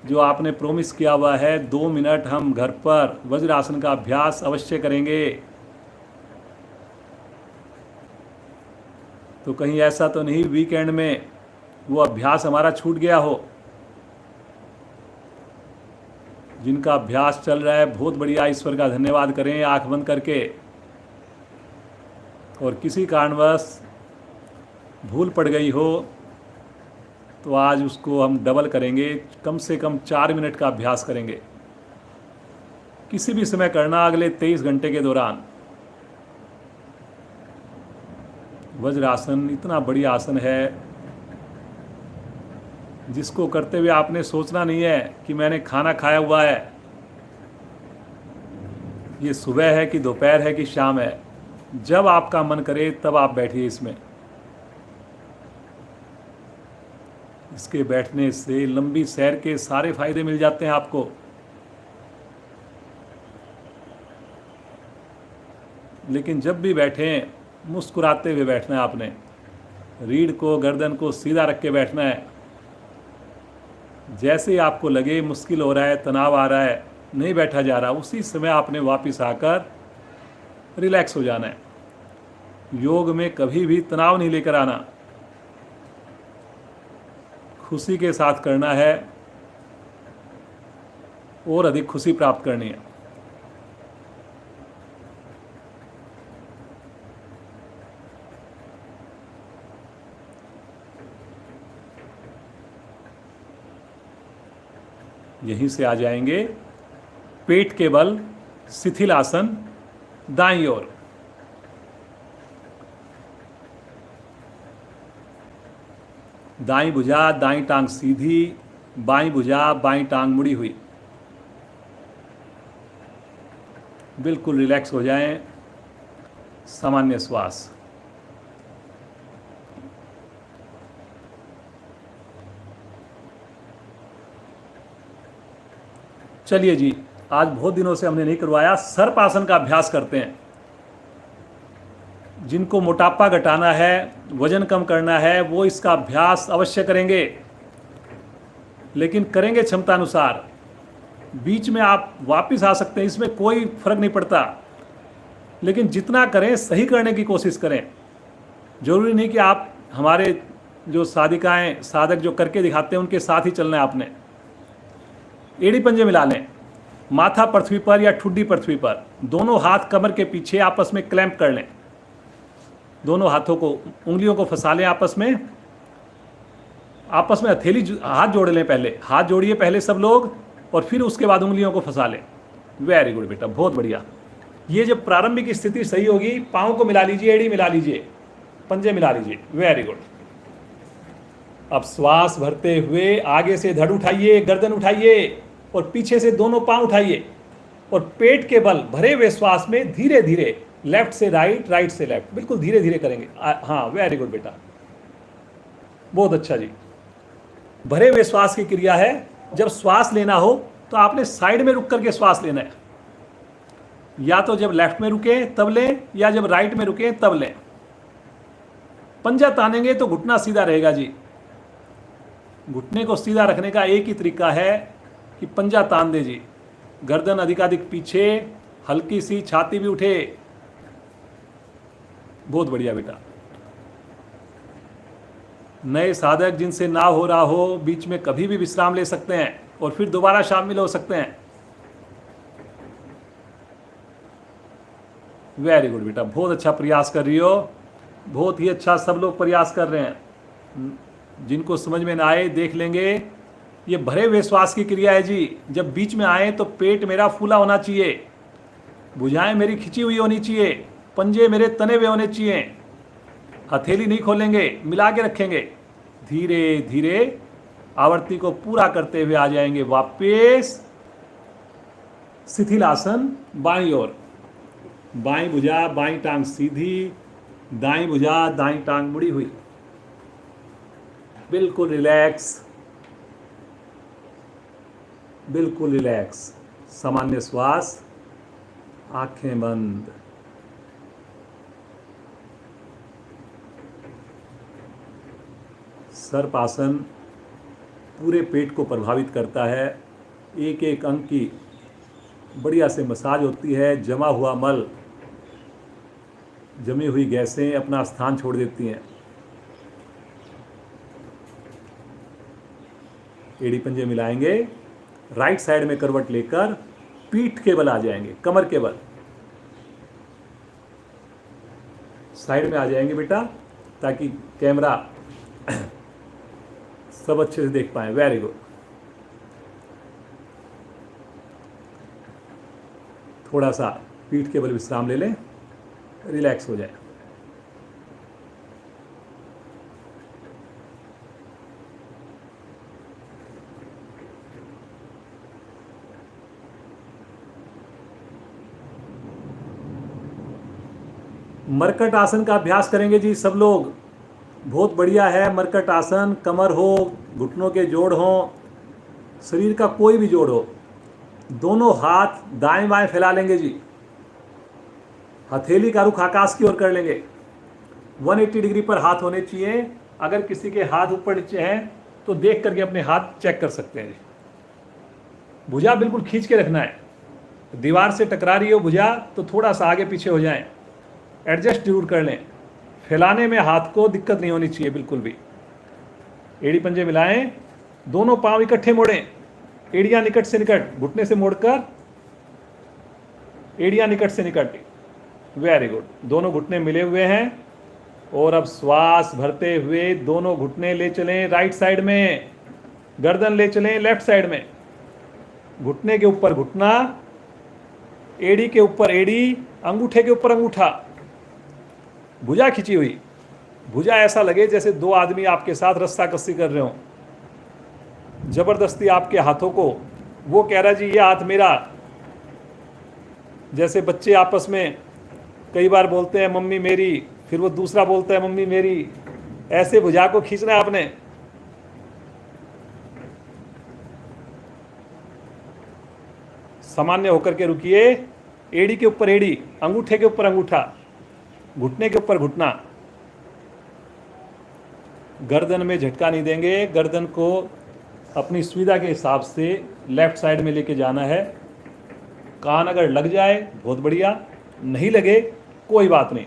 जो आपने प्रोमिस किया हुआ है 2 मिनट हम घर पर वज्रासन का अभ्यास अवश्य करेंगे। तो कहीं ऐसा तो नहीं वीकेंड में वो अभ्यास हमारा छूट गया हो। जिनका अभ्यास चल रहा है बहुत बढ़िया, ईश्वर का धन्यवाद करें आंख बंद करके। और किसी कारणवश भूल पड़ गई हो तो आज उसको हम डबल करेंगे, कम से कम 4 मिनट का अभ्यास करेंगे। किसी भी समय करना अगले 23 घंटे के दौरान। वज्रासन इतना बढ़िया आसन है जिसको करते हुए आपने सोचना नहीं है कि मैंने खाना खाया हुआ है, ये सुबह है कि दोपहर है कि शाम है। जब आपका मन करे तब आप बैठिए इसमें। इसके बैठने से लंबी सैर के सारे फायदे मिल जाते हैं आपको। लेकिन जब भी बैठें मुस्कुराते हुए बैठना है आपने। रीढ़ को, गर्दन को सीधा रख के बैठना है। जैसे आपको लगे मुश्किल हो रहा है, तनाव आ रहा है, नहीं बैठा जा रहा, उसी समय आपने वापस आकर रिलैक्स हो जाना है। योग में कभी भी तनाव नहीं लेकर आना, खुशी के साथ करना है और अधिक खुशी प्राप्त करनी है। यहीं से आ जाएंगे पेट के बल शिथिल आसन, दाईं ओर। दाईं भुजा, दाईं टांग सीधी, बाईं भुजा, बाईं टांग मुड़ी हुई। बिल्कुल रिलैक्स हो जाएं। सामान्य श्वास। चलिए जी, आज बहुत दिनों से हमने नहीं करवाया, सर्प आसन का अभ्यास करते हैं। जिनको मोटापा घटाना है, वजन कम करना है, वो इसका अभ्यास अवश्य करेंगे, लेकिन करेंगे क्षमता अनुसार। बीच में आप वापस आ सकते हैं, इसमें कोई फर्क नहीं पड़ता, लेकिन जितना करें सही करने की कोशिश करें। जरूरी नहीं कि आप हमारे जो साधिकाएं साधक जो करके दिखाते हैं उनके साथ ही चलना है आपने। एड़ी पंजे मिला लें, माथा पृथ्वी पर या ठुड्डी पृथ्वी पर, दोनों हाथ कमर के पीछे आपस में क्लैंप कर लें। दोनों हाथों को, उंगलियों को फंसा लें आपस में हथेली हाथ जोड़ लें। पहले हाथ जोड़िए पहले सब लोग, और फिर उसके बाद उंगलियों को फंसा लें। वेरी गुड बेटा, बहुत बढ़िया। ये जब प्रारंभिक स्थिति सही होगी, पाँव को मिला लीजिए, एड़ी मिला लीजिए, पंजे मिला लीजिए। Very good. अब श्वास भरते हुए आगे से धड़ उठाइए, गर्दन उठाइए, और पीछे से दोनों पांव उठाइए, और पेट के बल भरे हुए श्वास में धीरे धीरे लेफ्ट से राइट, राइट से लेफ्ट, बिल्कुल धीरे धीरे करेंगे। हाँ, वेरी गुड बेटा, बहुत अच्छा जी। भरे हुए श्वास की क्रिया है। जब श्वास लेना हो तो आपने साइड में रुक करके श्वास लेना है। या तो जब लेफ्ट में रुके तब लें, या जब राइट में रुके तब लें। पंजा तानेंगे तो घुटना सीधा रहेगा जी। घुटने को सीधा रखने का एक ही तरीका है कि पंजा तान दे जी। गर्दन अधिकाधिक पीछे, हल्की सी छाती भी उठे। बहुत बढ़िया बेटा। नए साधक जिनसे ना हो रहा हो, बीच में कभी भी विश्राम ले सकते हैं और फिर दोबारा शामिल हो सकते हैं। वेरी गुड बेटा, बहुत अच्छा प्रयास कर रही हो, बहुत ही अच्छा। सब लोग प्रयास कर रहे हैं। जिनको समझ में ना आए देख लेंगे। ये भरे हुए श्वास की क्रिया है जी। जब बीच में आए तो पेट मेरा फूला होना चाहिए, भुजाएं मेरी खिंची हुई होनी चाहिए, पंजे मेरे तने हुए होने चाहिए। हथेली नहीं खोलेंगे, मिला के रखेंगे। धीरे धीरे आवृत्ति को पूरा करते हुए आ जाएंगे वापस शिथिल आसन। बाईं ओर, बाईं भुजा, बाईं टांग सीधी, दाईं भुजा, दाईं टांग मुड़ी हुई, बिल्कुल रिलैक्स, बिल्कुल रिलैक्स। सामान्य श्वास, आंखें बंद। सर्पासन पूरे पेट को प्रभावित करता है। एक एक अंग की बढ़िया से मसाज होती है। जमा हुआ मल, जमी हुई गैसें अपना स्थान छोड़ देती हैं। एड़ी पंजे मिलाएंगे, राइट साइड में करवट लेकर पीठ के बल आ जाएंगे, कमर के बल साइड में आ जाएंगे बेटा, ताकि कैमरा सब अच्छे से देख पाए। Very good. थोड़ा सा पीठ के बल विश्राम ले लें, रिलैक्स हो जाए। मरकट आसन का अभ्यास करेंगे जी सब लोग। बहुत बढ़िया है मरकट आसन। कमर हो, घुटनों के जोड़ हो, शरीर का कोई भी जोड़ हो, दोनों हाथ दाएं बाएं फैला लेंगे जी। हथेली का रुख आकाश की ओर कर लेंगे। 180 डिग्री पर हाथ होने चाहिए। अगर किसी के हाथ ऊपर नीचे हैं तो देख करके अपने हाथ चेक कर सकते हैं जी। भुजा बिल्कुल खींच के रखना है। दीवार से टकरा रही हो भुजा तो थोड़ा सा आगे पीछे हो जाएं, एडजस्ट जरूर कर लें। फैलाने में हाथ को दिक्कत नहीं होनी चाहिए बिल्कुल भी। एड़ी पंजे मिलाएं, दोनों पांव इकट्ठे मोड़ें, एड़ियां निकट से निकट, घुटने से मोड़कर एड़ियां निकट से निकट। Very good. दोनों घुटने मिले हुए हैं और अब श्वास भरते हुए दोनों घुटने ले चलें राइट साइड में, गर्दन ले चलें लेफ्ट साइड में। घुटने के ऊपर घुटना, एड़ी के ऊपर एड़ी, अंगूठे के ऊपर अंगूठा। भुजा खिंची हुई, भुजा ऐसा लगे जैसे दो आदमी आपके साथ रस्सा कस्सी कर रहे हो। जबरदस्ती आपके हाथों को, वो कह रहा जी ये हाथ मेरा। जैसे बच्चे आपस में कई बार बोलते हैं मम्मी मेरी, फिर वो दूसरा बोलता है मम्मी मेरी। ऐसे भुजा को खींचना है आपने। सामान्य होकर के रुकिए। एड़ी के ऊपर एड़ी, अंगूठे के ऊपर अंगूठा। घुटने के ऊपर घुटना, गर्दन में झटका नहीं देंगे, गर्दन को अपनी सुविधा के हिसाब से लेफ्ट साइड में लेके जाना है। कान अगर लग जाए बहुत बढ़िया, नहीं लगे कोई बात नहीं।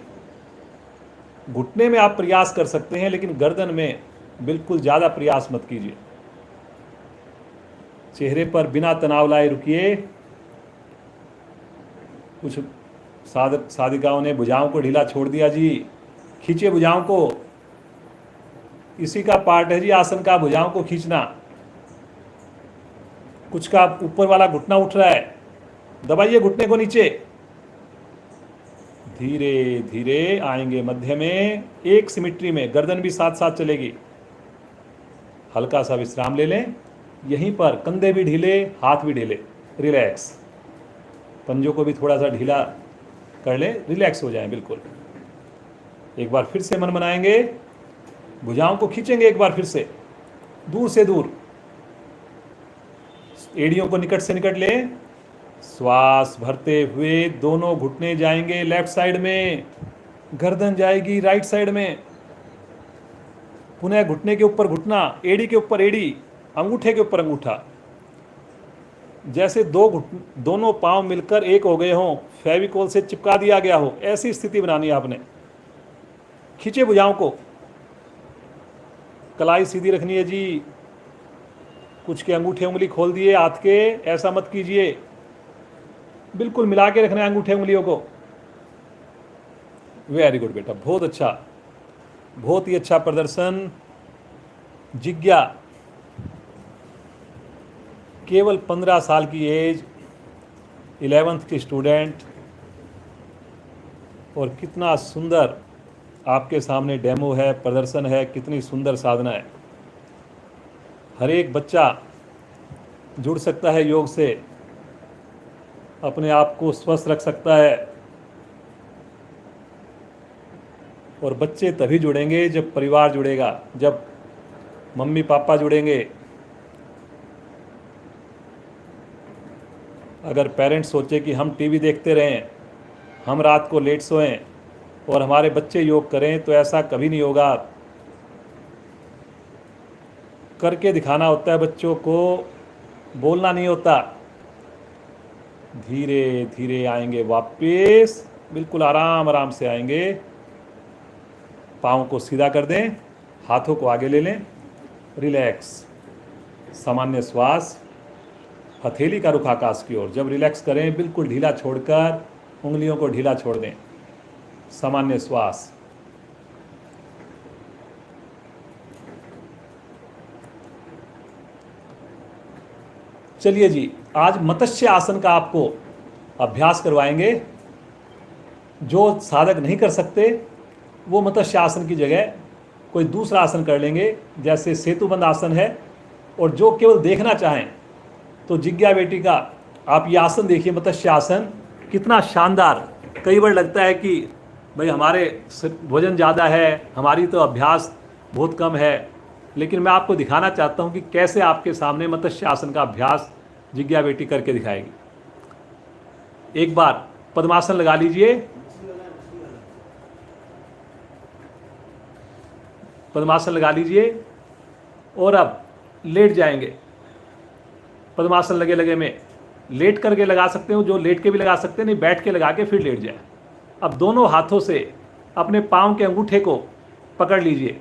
घुटने में आप प्रयास कर सकते हैं, लेकिन गर्दन में बिल्कुल ज़्यादा प्रयास मत कीजिए। चेहरे पर बिना तनाव लाए रुकिए। कुछ साधक साधिकाओं ने भुजाओं को ढीला छोड़ दिया जी, खींचे भुजाओं को, इसी का पार्ट है जी आसन का, भुजाओं को खींचना। कुछ का ऊपर वाला घुटना उठ रहा है, दबाइए घुटने को नीचे, धीरे धीरे आएंगे मध्य में, एक सिमिट्री में, गर्दन भी साथ साथ चलेगी। हल्का सा विश्राम ले लें, यहीं पर कंधे भी ढीले, हाथ भी ढीले, रिलैक्स। पंजों को भी थोड़ा सा ढीला कर लें, रिलैक्स हो जाएं बिल्कुल। एक बार फिर से मन बनाएंगे, भुजाओं को खींचेंगे एक बार फिर से, दूर से दूर, एड़ियों को निकट से निकट लें। श्वास भरते हुए दोनों घुटने जाएंगे लेफ्ट साइड में, गर्दन जाएगी राइट साइड में। पुनः घुटने के ऊपर घुटना, एड़ी के ऊपर एड़ी, अंगूठे के ऊपर अंगूठा, जैसे दोनों पांव मिलकर एक हो गए हों, फेविकोल से चिपका दिया गया हो, ऐसी स्थिति बनानी है आपने। खींचे भुजाओं को, कलाई सीधी रखनी है जी। कुछ के अंगूठे उंगली खोल दिए हाथ के, ऐसा मत कीजिए, बिल्कुल मिला के रखना है अंगूठे उंगलियों को। वेरी गुड बेटा, बहुत अच्छा, बहुत ही अच्छा प्रदर्शन। जिज्ञा केवल 15 साल की एज, 11th की स्टूडेंट, और कितना सुंदर आपके सामने डेमो है, प्रदर्शन है, कितनी सुंदर साधना है। हर एक बच्चा जुड़ सकता है योग से, अपने आप को स्वस्थ रख सकता है। और बच्चे तभी जुड़ेंगे जब परिवार जुड़ेगा, जब मम्मी पापा जुड़ेंगे। अगर पेरेंट्स सोचे कि हम टीवी देखते रहें, हम रात को लेट सोएं और हमारे बच्चे योग करें, तो ऐसा कभी नहीं होगा। करके दिखाना होता है बच्चों को, बोलना नहीं होता। धीरे धीरे आएंगे वापस, बिल्कुल आराम आराम से आएंगे। पाँव को सीधा कर दें, हाथों को आगे ले लें, रिलैक्स, सामान्य श्वास, हथेली का रुख आकाश की ओर। जब रिलैक्स करें, बिल्कुल ढीला छोड़कर उंगलियों को ढीला छोड़ दें, सामान्य श्वास। चलिए जी, आज मत्स्य आसन का आपको अभ्यास करवाएंगे। जो साधक नहीं कर सकते वो मत्स्य आसन की जगह कोई दूसरा आसन कर लेंगे, जैसे सेतुबंद आसन है। और जो केवल देखना चाहें तो जिज्ञा बेटी का आप ये आसन देखिए, मत्स्य आसन, कितना शानदार। कई बार लगता है कि भाई हमारे वजन ज़्यादा है, हमारी तो अभ्यास बहुत कम है, लेकिन मैं आपको दिखाना चाहता हूँ कि कैसे आपके सामने मत्स्य आसन का अभ्यास जिज्ञा बेटी करके दिखाएगी। एक बार पद्मासन लगा लीजिए, पद्मासन लगा लीजिए, और अब लेट जाएंगे। पद्मासन लगे लगे में लेट करके लगा सकते हो, जो लेट के भी लगा सकते हैं, नहीं बैठ के लगा के फिर लेट जाए। अब दोनों हाथों से अपने पाँव के अंगूठे को पकड़ लीजिए।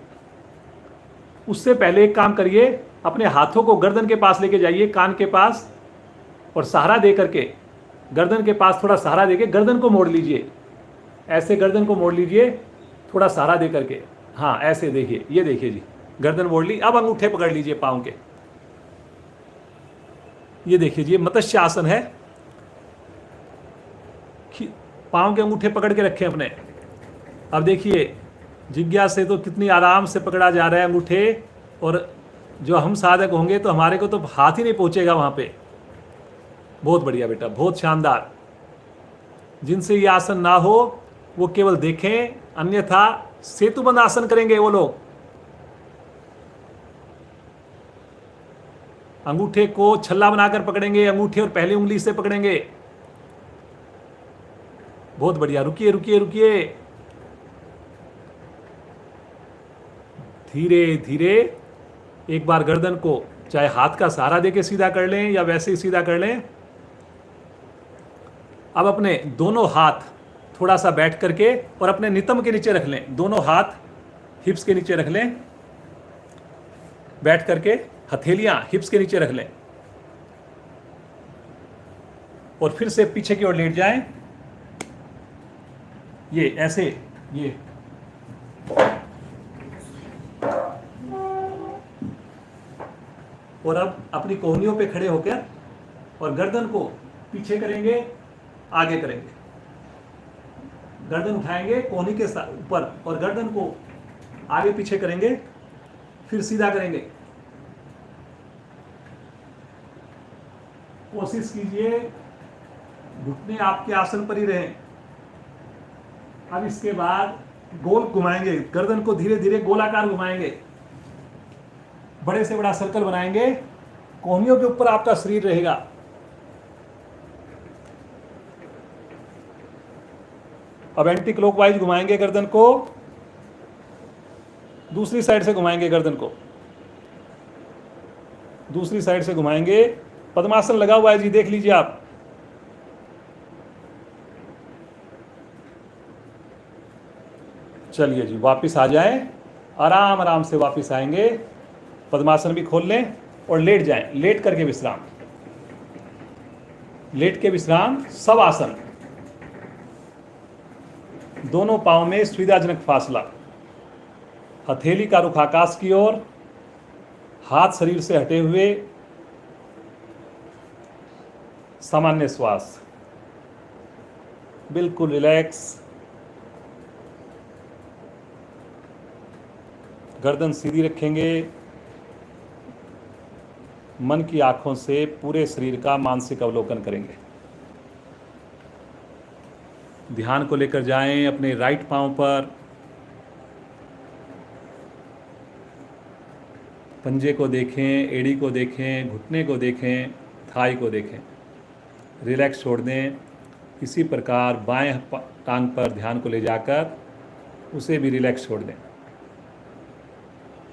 उससे पहले एक काम करिए, अपने हाथों को गर्दन के पास लेके जाइए, कान के पास, और सहारा दे करके गर्दन के पास थोड़ा सहारा देके गर्दन को मोड़ लीजिए। ऐसे गर्दन को मोड़ लीजिए, थोड़ा सहारा दे करके, हाँ ऐसे देखिए, ये देखिए जी, गर्दन मोड़ ली। अब अंगूठे पकड़ लीजिए पाँव के, ये देखिए जी, मत्स्य आसन है। पाँव के अंगूठे पकड़ के रखें अपने। अब देखिए जिज्ञा से तो कितनी आराम से पकड़ा जा रहा है अंगूठे, और जो हम साधक होंगे तो हमारे को तो हाथ ही नहीं पहुंचेगा वहाँ पे। बहुत बढ़िया बेटा, बहुत शानदार। जिनसे ये आसन ना हो वो केवल देखें, अन्यथा सेतुबंद आसन करेंगे वो लोग। अंगूठे को छल्ला बनाकर पकड़ेंगे, अंगूठे और पहली उंगली से पकड़ेंगे। बहुत बढ़िया, रुकिए रुकिए रुकिए, धीरे धीरे एक बार गर्दन को चाहे हाथ का सहारा देके सीधा कर लें या वैसे ही सीधा कर लें। अब अपने दोनों हाथ थोड़ा सा बैठ करके और अपने नितंब के नीचे रख लें, दोनों हाथ हिप्स के नीचे रख लें, बैठ करके हथेलियां हिप्स के नीचे रख लें और फिर से पीछे की ओर लेट जाएं। ये ऐसे, ये और अब अपनी कोहनियों पे खड़े होकर और गर्दन को पीछे करेंगे, आगे करेंगे, गर्दन उठाएंगे कोहनी के ऊपर और गर्दन को आगे पीछे करेंगे, फिर सीधा करेंगे। कोशिश कीजिए घुटने आपके आसन पर ही रहें। अब इसके बाद गोल घुमाएंगे, गर्दन को धीरे धीरे गोलाकार घुमाएंगे, बड़े से बड़ा सर्कल बनाएंगे, कोहनियों के ऊपर आपका शरीर रहेगा। अब एंटी क्लॉकवाइज घुमाएंगे गर्दन को, दूसरी साइड से घुमाएंगे गर्दन को, दूसरी साइड से घुमाएंगे। पद्मासन लगा हुआ है जी, देख लीजिए आप। चलिए जी, वापस आ जाएं, आराम आराम से वापस आएंगे। पद्मासन भी खोल लें और लेट जाएं, लेट करके विश्राम, लेट के विश्राम। सब आसन, दोनों पांव में सुविधाजनक फासला, हथेली का रुख आकाश की ओर, हाथ शरीर से हटे हुए, सामान्य श्वास, बिल्कुल रिलैक्स। गर्दन सीधी रखेंगे, मन की आंखों से पूरे शरीर का मानसिक अवलोकन करेंगे। ध्यान को लेकर जाएं अपने राइट पांव पर, पंजे को देखें, एड़ी को देखें, घुटने को देखें, थाई को देखें। रिलैक्स छोड़ दें। इसी प्रकार बाएं टांग पर ध्यान को ले जाकर उसे भी रिलैक्स छोड़ दें।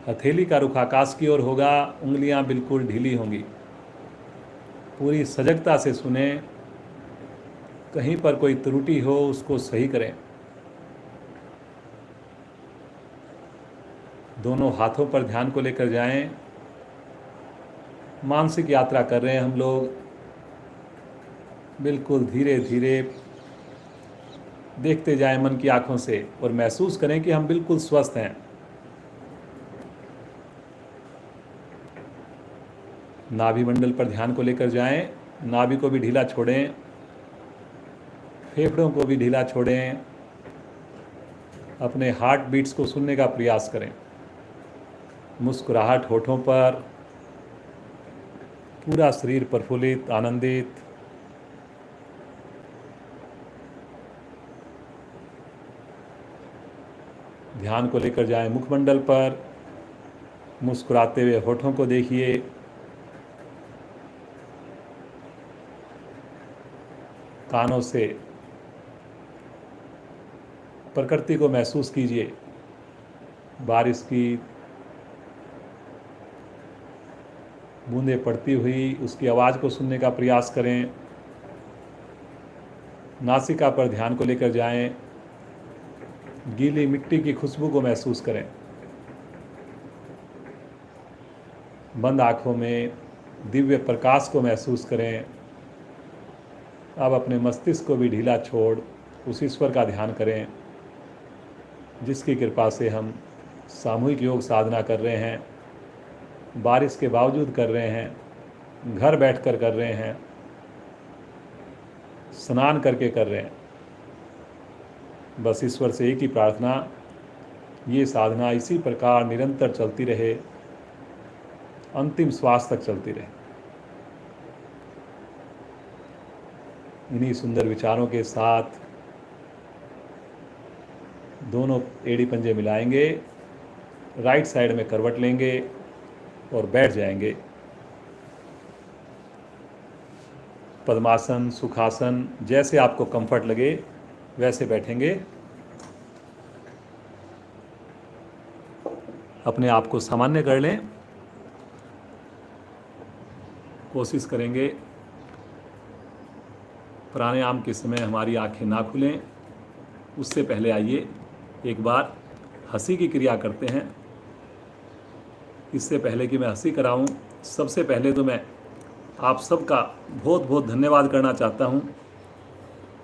हथेली का रुख आकाश की ओर होगा, उंगलियां बिल्कुल ढीली होंगी। पूरी सजगता से सुने, कहीं पर कोई त्रुटि हो उसको सही करें। दोनों हाथों पर ध्यान को लेकर जाएं। मानसिक यात्रा कर रहे हैं हम लोग, बिल्कुल धीरे धीरे देखते जाएं मन की आंखों से और महसूस करें कि हम बिल्कुल स्वस्थ हैं। नाभि मंडल पर ध्यान को लेकर जाएं, नाभि को भी ढीला छोड़ें, फेफड़ों को भी ढीला छोड़ें। अपने हार्ट बीट्स को सुनने का प्रयास करें। मुस्कुराहट होठों पर, पूरा शरीर प्रफुल्लित, आनंदित। ध्यान को लेकर जाएं मुखमंडल पर, मुस्कुराते हुए होठों को देखिए। कानों से प्रकृति को महसूस कीजिए, बारिश की बूंदें पड़ती हुई, उसकी आवाज़ को सुनने का प्रयास करें। नासिका पर ध्यान को लेकर जाएं, गीली मिट्टी की खुशबू को महसूस करें। बंद आँखों में दिव्य प्रकाश को महसूस करें। अब अपने मस्तिष्क को भी ढीला छोड़ उस ईश्वर का ध्यान करें जिसकी कृपा से हम सामूहिक योग साधना कर रहे हैं, बारिश के बावजूद कर रहे हैं, घर बैठकर कर रहे हैं, स्नान करके कर रहे हैं। बस ईश्वर से एक ही प्रार्थना, ये साधना इसी प्रकार निरंतर चलती रहे, अंतिम श्वास तक चलती रहे। इन्हीं सुंदर विचारों के साथ दोनों एड़ी पंजे मिलाएंगे, राइट साइड में करवट लेंगे और बैठ जाएंगे। पद्मासन, सुखासन, जैसे आपको कंफर्ट लगे वैसे बैठेंगे। अपने आप को सामान्य कर लें। कोशिश करेंगे प्राणायाम के समय हमारी आंखें ना खुलें। उससे पहले आइए एक बार हंसी की क्रिया करते हैं। इससे पहले कि मैं हंसी कराऊं, सबसे पहले तो मैं आप सबका बहुत बहुत धन्यवाद करना चाहता हूं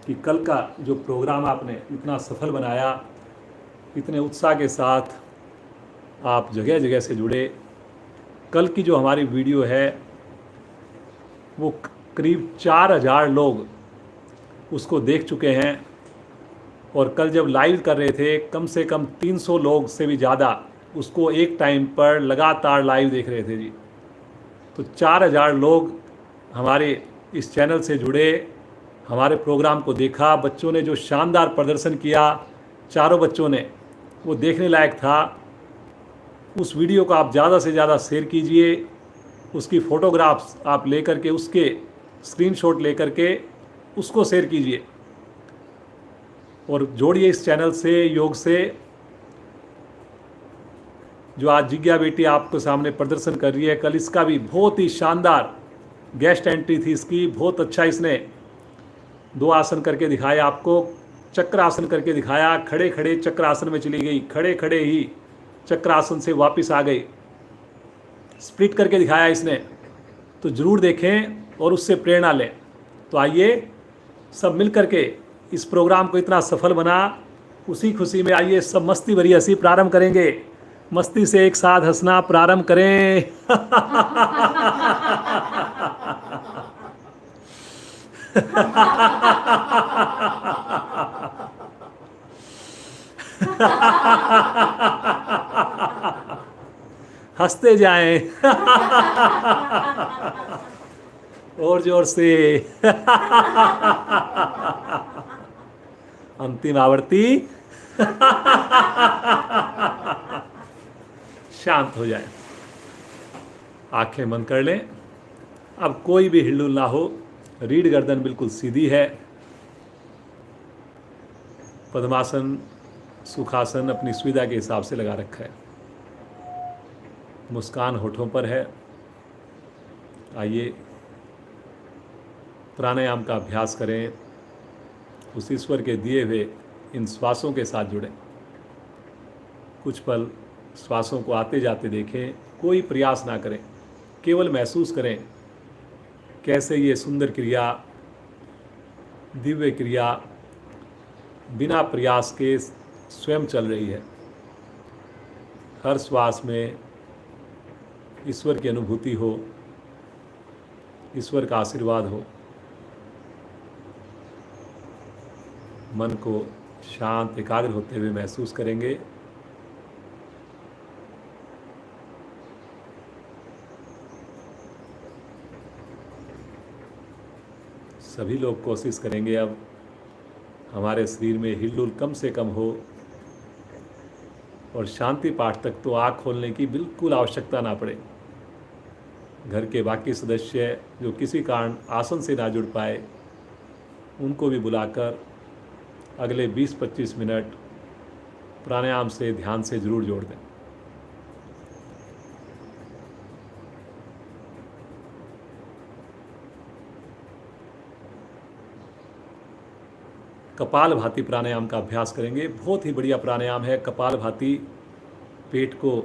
कि कल का जो प्रोग्राम आपने इतना सफल बनाया, इतने उत्साह के साथ आप जगह जगह से जुड़े। कल की जो हमारी वीडियो है वो करीब 4000 लोग उसको देख चुके हैं, और कल जब लाइव कर रहे थे कम से कम 300 लोग से भी ज़्यादा उसको एक टाइम पर लगातार लाइव देख रहे थे जी। तो 4000 लोग हमारे इस चैनल से जुड़े, हमारे प्रोग्राम को देखा। बच्चों ने जो शानदार प्रदर्शन किया, चारों बच्चों ने, वो देखने लायक था। उस वीडियो को आप ज़्यादा से ज़्यादा शेयर कीजिए, उसकी फ़ोटोग्राफ्स आप लेकर के, उसके स्क्रीनशॉट लेकर के उसको शेयर कीजिए और जोड़िए इस चैनल से, योग से। जो आज जिज्ञा बेटी आपके सामने प्रदर्शन कर रही है, कल इसका भी बहुत ही शानदार गेस्ट एंट्री थी इसकी। बहुत अच्छा इसने 2 आसन करके दिखाया आपको, चक्रासन करके दिखाया। खड़े खड़े चक्रासन में चली गई, खड़े खड़े ही चक्रासन से वापस आ गई, स्प्लिट करके दिखाया इसने। तो ज़रूर देखें और उससे प्रेरणा लें। तो आइए सब मिल करके इस प्रोग्राम को इतना सफल बना, उसी खुशी में आइए सब मस्ती भरी हंसी प्रारंभ करेंगे। मस्ती से एक साथ हंसना प्रारंभ करें। हंसते जाएं। और जोर से। अंतिम आवृत्ति। शांत हो जाए, आंखें बंद कर लें। अब कोई भी हिलडुल ना हो, रीढ़ गर्दन बिल्कुल सीधी है। पद्मासन, सुखासन अपनी सुविधा के हिसाब से लगा रखा है। मुस्कान होठों पर है। आइए प्राणायाम का अभ्यास करें, उस ईश्वर के दिए हुए इन श्वासों के साथ जुड़ें। कुछ पल श्वासों को आते जाते देखें, कोई प्रयास ना करें, केवल महसूस करें कैसे ये सुंदर क्रिया, दिव्य क्रिया बिना प्रयास के स्वयं चल रही है। हर श्वास में ईश्वर की अनुभूति हो, ईश्वर का आशीर्वाद हो। मन को शांत, एकाग्र होते हुए महसूस करेंगे। सभी लोग कोशिश करेंगे अब हमारे शरीर में हिलडुल कम से कम हो, और शांति पाठ तक तो आँख खोलने की बिल्कुल आवश्यकता ना पड़े। घर के बाकी सदस्य जो किसी कारण आसन से ना जुड़ पाए, उनको भी बुलाकर अगले 20-25 मिनट प्राणायाम से, ध्यान से ज़रूर जोड़ दें। कपालभाति प्राणायाम का अभ्यास करेंगे। बहुत ही बढ़िया प्राणायाम है कपालभाति, पेट को,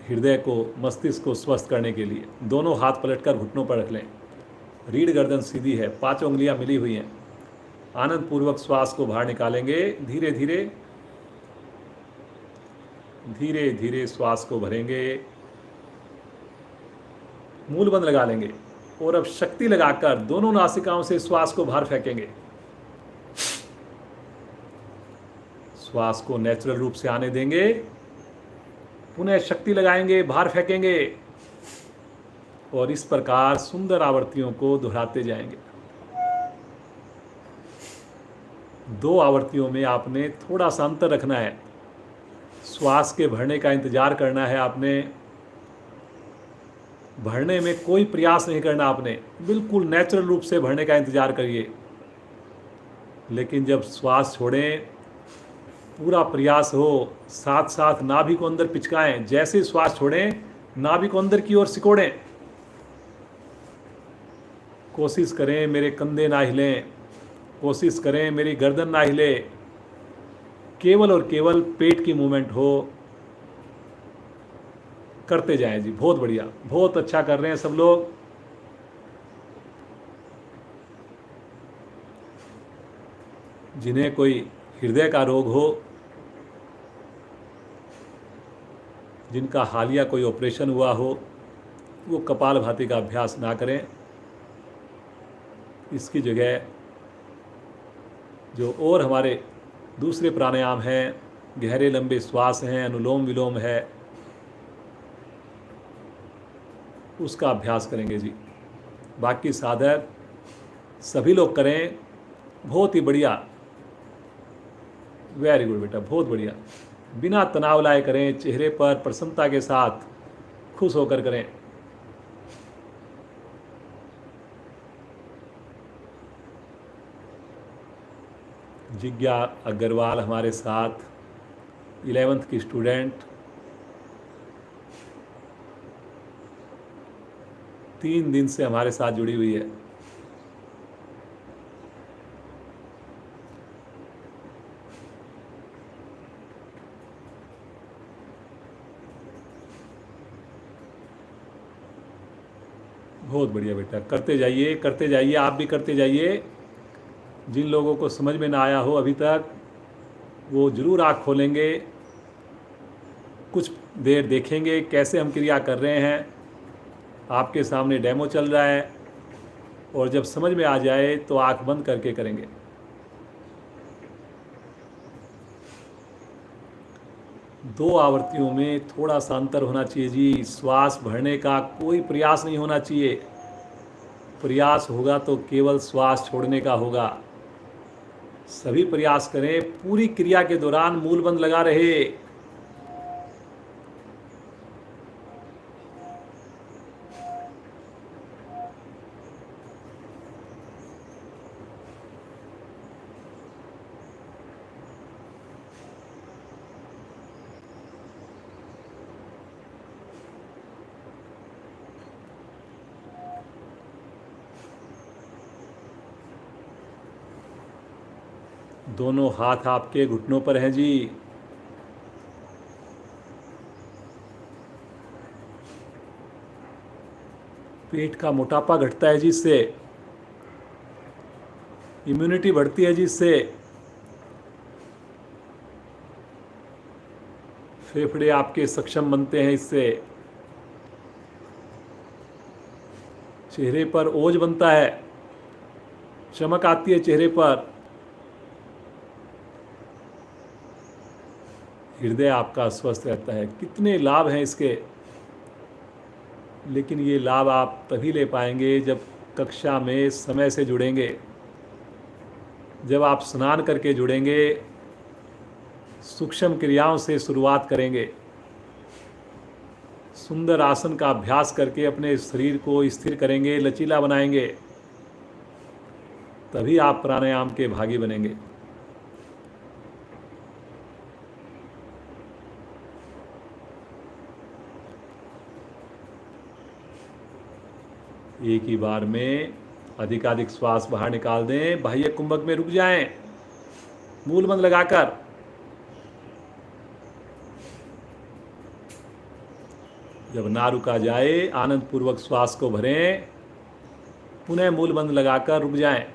हृदय को, मस्तिष्क को स्वस्थ करने के लिए। दोनों हाथ पलटकर घुटनों पर रख लें। रीढ़ गर्दन सीधी है, 5 उंगलियां मिली हुई हैं। आनंद पूर्वक श्वास को बाहर निकालेंगे। धीरे धीरे धीरे धीरे श्वास को भरेंगे। मूल बंद लगा लेंगे और अब शक्ति लगाकर दोनों नासिकाओं से श्वास को बाहर फेंकेंगे। श्वास को नेचुरल रूप से आने देंगे। पुनः शक्ति लगाएंगे, बाहर फेंकेंगे, और इस प्रकार सुंदर आवृत्तियों को दोहराते जाएंगे। 2 आवृत्तियों में आपने थोड़ा सा अंतर रखना है। श्वास के भरने का इंतजार करना है आपने। भरने में कोई प्रयास नहीं करना आपने, बिल्कुल नेचुरल रूप से भरने का इंतजार करिए। लेकिन जब श्वास छोड़ें पूरा प्रयास हो, साथ साथ नाभि को अंदर पिचकाएं, जैसे श्वास छोड़ें नाभि को अंदर की ओर सिकोड़ें। कोशिश करें मेरे कंधे ना हिलें, कोशिश करें मेरी गर्दन ना हिले, केवल और केवल पेट की मूवमेंट हो। करते जाएं जी, बहुत बढ़िया, बहुत अच्छा कर रहे हैं सब लोग। जिन्हें कोई हृदय का रोग हो, जिनका हालिया कोई ऑपरेशन हुआ हो, वो कपालभाति का अभ्यास ना करें। इसकी जगह जो और हमारे दूसरे प्राणायाम हैं, गहरे लंबे श्वास हैं, अनुलोम विलोम है, उसका अभ्यास करेंगे जी। बाकी साधक सभी लोग करें, बहुत ही बढ़िया, वेरी गुड बेटा, बहुत बढ़िया। बिना तनाव लाए करें, चेहरे पर प्रसन्नता के साथ खुश होकर करें। जिज्ञा अग्रवाल हमारे साथ 11th की स्टूडेंट, 3 दिन से हमारे साथ जुड़ी हुई है। बहुत बढ़िया बेटा, करते जाइए, करते जाइए, आप भी करते जाइए। जिन लोगों को समझ में ना आया हो अभी तक, वो ज़रूर आँख खोलेंगे, कुछ देर देखेंगे कैसे हम क्रिया कर रहे हैं। आपके सामने डेमो चल रहा है, और जब समझ में आ जाए तो आँख बंद करके करेंगे। दो आवृत्तियों में थोड़ा सा अंतर होना चाहिए जी। श्वास भरने का कोई प्रयास नहीं होना चाहिए। प्रयास होगा तो केवल श्वास छोड़ने का होगा। सभी प्रयास करें, पूरी क्रिया के दौरान मूलबंध लगा रहे। दोनों हाथ आपके घुटनों पर हैं जी। पेट का मोटापा घटता है जी इससे, इम्यूनिटी बढ़ती है जी इससे, फेफड़े आपके सक्षम बनते हैं इससे, चेहरे पर ओज बनता है, चमक आती है चेहरे पर, हृदय आपका स्वस्थ रहता है। कितने लाभ हैं इसके, लेकिन ये लाभ आप तभी ले पाएंगे जब कक्षा में समय से जुड़ेंगे, जब आप स्नान करके जुड़ेंगे, सूक्ष्म क्रियाओं से शुरुआत करेंगे, सुंदर आसन का अभ्यास करके अपने शरीर को स्थिर करेंगे, लचीला बनाएंगे, तभी आप प्राणायाम के भागी बनेंगे। एक ही बार में अधिकाधिक श्वास बाहर निकाल दें, बाह्य कुंभक में रुक जाएं, मूलबंध लगाकर। जब ना रुका जाए, आनंद पूर्वक श्वास को भरें, पुनः मूलबंध लगाकर रुक जाएं।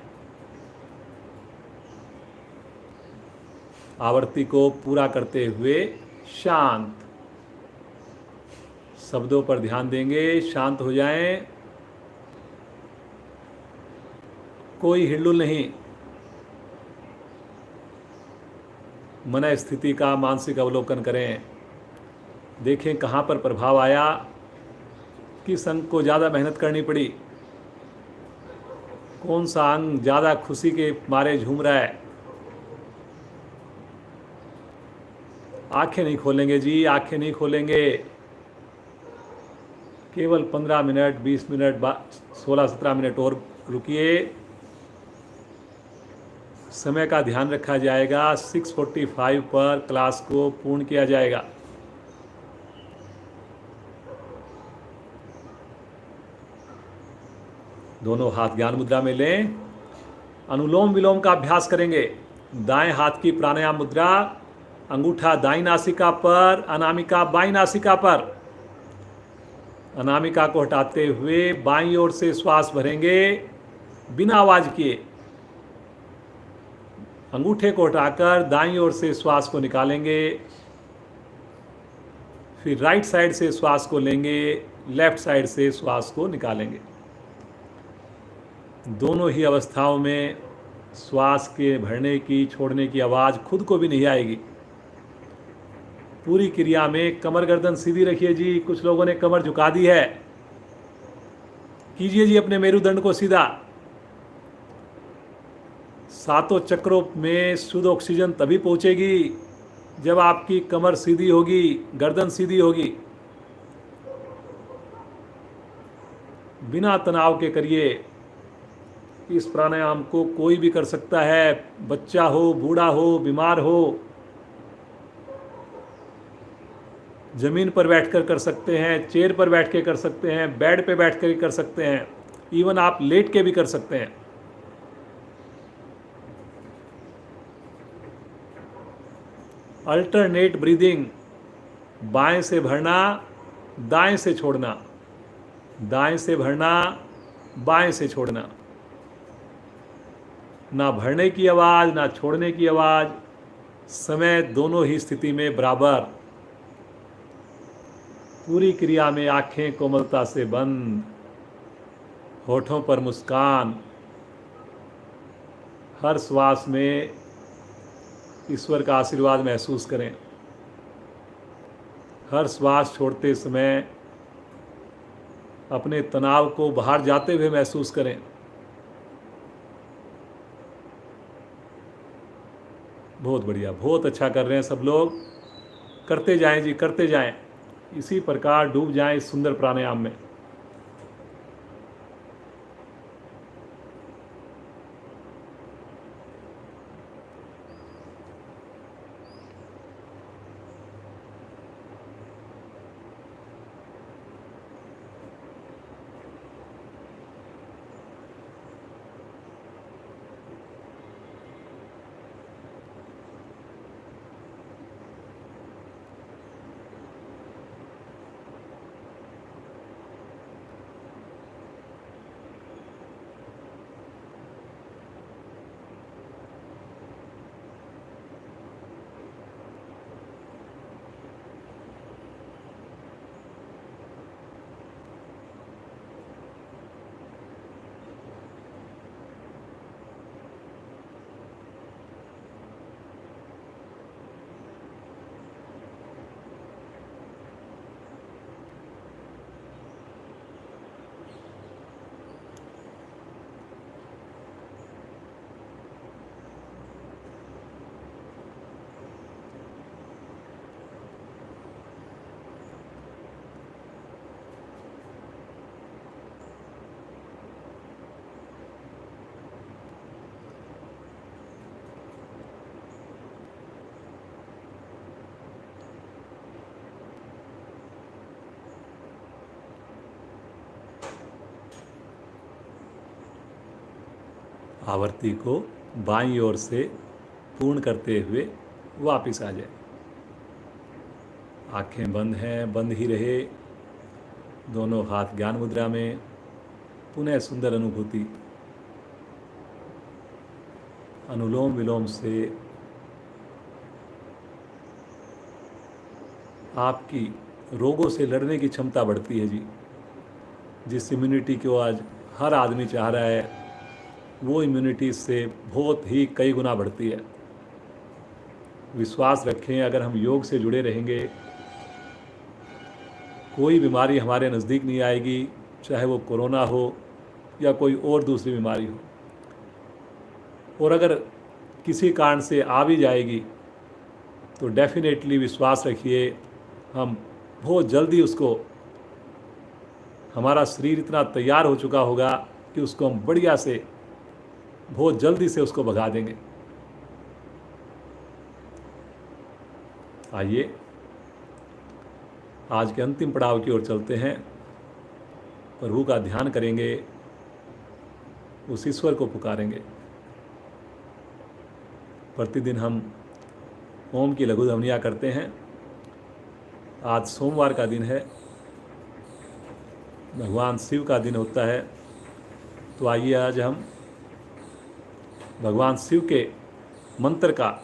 आवृत्ति को पूरा करते हुए शांत, शब्दों पर ध्यान देंगे, शांत हो जाएं, कोई हिलडुल नहीं। मन स्थिति का मानसिक अवलोकन करें, देखें कहाँ पर प्रभाव आया, किस अंग को ज़्यादा मेहनत करनी पड़ी, कौन सा अंग ज़्यादा खुशी के मारे झूम रहा है। आंखें नहीं खोलेंगे जी, आंखें नहीं खोलेंगे। केवल 15 मिनट, 20 मिनट, 16-17 मिनट और रुकिए। समय का ध्यान रखा जाएगा। 6:45 पर क्लास को पूर्ण किया जाएगा। दोनों हाथ ज्ञान मुद्रा में लें। अनुलोम विलोम का अभ्यास करेंगे। दाएं हाथ की प्राणायाम मुद्रा, अंगूठा दाईं नासिका पर, अनामिका बाईं नासिका पर। अनामिका को हटाते हुए बाईं ओर से श्वास भरेंगे बिना आवाज किए। अंगूठे को हटाकर दाईं ओर से श्वास को निकालेंगे। फिर राइट साइड से श्वास को लेंगे, लेफ्ट साइड से श्वास को निकालेंगे। दोनों ही अवस्थाओं में श्वास के भरने की छोड़ने की आवाज़ खुद को भी नहीं आएगी। पूरी क्रिया में कमर गर्दन सीधी रखिए जी। कुछ लोगों ने कमर झुका दी है, कीजिए जी अपने मेरुदंड को सीधा। सातों चक्रों में शुद्ध ऑक्सीजन तभी पहुंचेगी जब आपकी कमर सीधी होगी, गर्दन सीधी होगी। बिना तनाव के करिए। इस प्राणायाम को कोई भी कर सकता है, बच्चा हो, बूढ़ा हो, बीमार हो। जमीन पर बैठकर कर सकते हैं, चेयर पर बैठ के कर सकते हैं, बेड पे बैठ कर कर सकते हैं, इवन आप लेट के भी कर सकते हैं। अल्टरनेट ब्रीदिंग, बाएं से भरना, दाएं से छोड़ना, दाएं से भरना, बाएं से छोड़ना। ना भरने की आवाज़ ना छोड़ने की आवाज़, समय दोनों ही स्थिति में बराबर। पूरी क्रिया में आंखें कोमलता से बंद, होठों पर मुस्कान। हर श्वास में ईश्वर का आशीर्वाद महसूस करें। हर श्वास छोड़ते समय अपने तनाव को बाहर जाते हुए महसूस करें। बहुत बढ़िया, बहुत अच्छा कर रहे हैं सब लोग। करते जाएं जी, करते जाएं। इसी प्रकार डूब जाएं इस सुंदर प्राणायाम में। आवर्ती को बाईं ओर से पूर्ण करते हुए वापस आ जाए। आंखें बंद हैं, बंद ही रहे। दोनों हाथ ज्ञान मुद्रा में। पुनः सुंदर अनुभूति। अनुलोम विलोम से आपकी रोगों से लड़ने की क्षमता बढ़ती है जी। जिस इम्यूनिटी को आज हर आदमी चाह रहा है, वो इम्यूनिटी से बहुत ही कई गुना बढ़ती है। विश्वास रखें, अगर हम योग से जुड़े रहेंगे, कोई बीमारी हमारे नज़दीक नहीं आएगी, चाहे वो कोरोना हो या कोई और दूसरी बीमारी हो। और अगर किसी कारण से आ भी जाएगी तो डेफिनेटली विश्वास रखिए, हम बहुत जल्दी उसको, हमारा शरीर इतना तैयार हो चुका होगा कि उसको हम बढ़िया से बहुत जल्दी से उसको भगा देंगे। आइए आज के अंतिम पड़ाव की ओर चलते हैं। प्रभु का ध्यान करेंगे, उस ईश्वर को पुकारेंगे। प्रतिदिन हम ओम की लघु ध्वनियाँ करते हैं। आज सोमवार का दिन है, भगवान शिव का दिन होता है। तो आइए आज हम भगवान शिव के मंत्र का,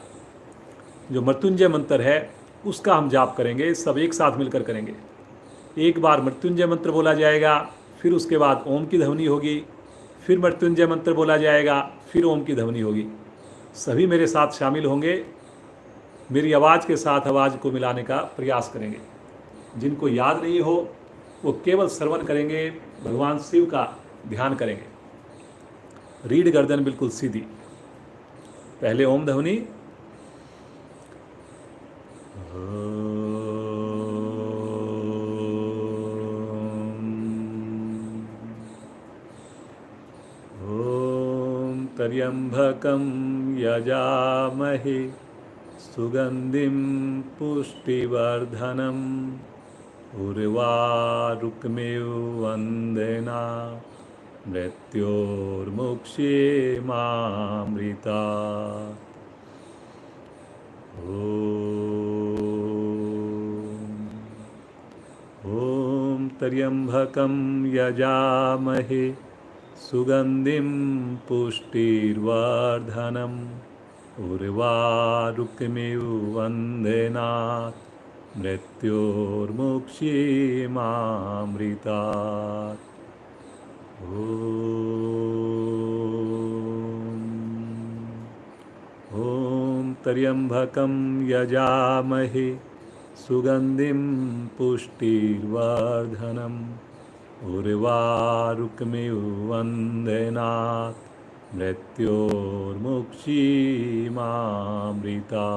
जो मृत्युंजय मंत्र है, उसका हम जाप करेंगे। सब एक साथ मिलकर करेंगे। एक बार मृत्युंजय मंत्र बोला जाएगा, फिर उसके बाद ओम की ध्वनि होगी, फिर मृत्युंजय मंत्र बोला जाएगा, फिर ओम की ध्वनि होगी। सभी मेरे साथ शामिल होंगे। मेरी आवाज़ के साथ आवाज़ को मिलाने का प्रयास करेंगे। जिनको याद नहीं हो वो केवल श्रवण करेंगे, भगवान शिव का ध्यान करेंगे। रीढ़ गर्दन बिल्कुल सीधी। पहले ओम ध्वनि। ओम त्र्यंबकं यजामहे सुगंधिं पुष्टिवर्धनम् उर्वारुकमिव वंदेना मृत्योर्मुक्षीयमामृता। ओम त्र्यंबकं यजामहे सुगंधिं पुष्टिवर्धनम् उर्वारुकमिव वंदेना मृत्योर्मुक्षीयमामृता। ओम त्र्यंबकं यजामहे सुगंधिं पुष्टिवर्धनम् उर्वारुकमिव वंदेना मृत्योर्मुक्षीयमामृता।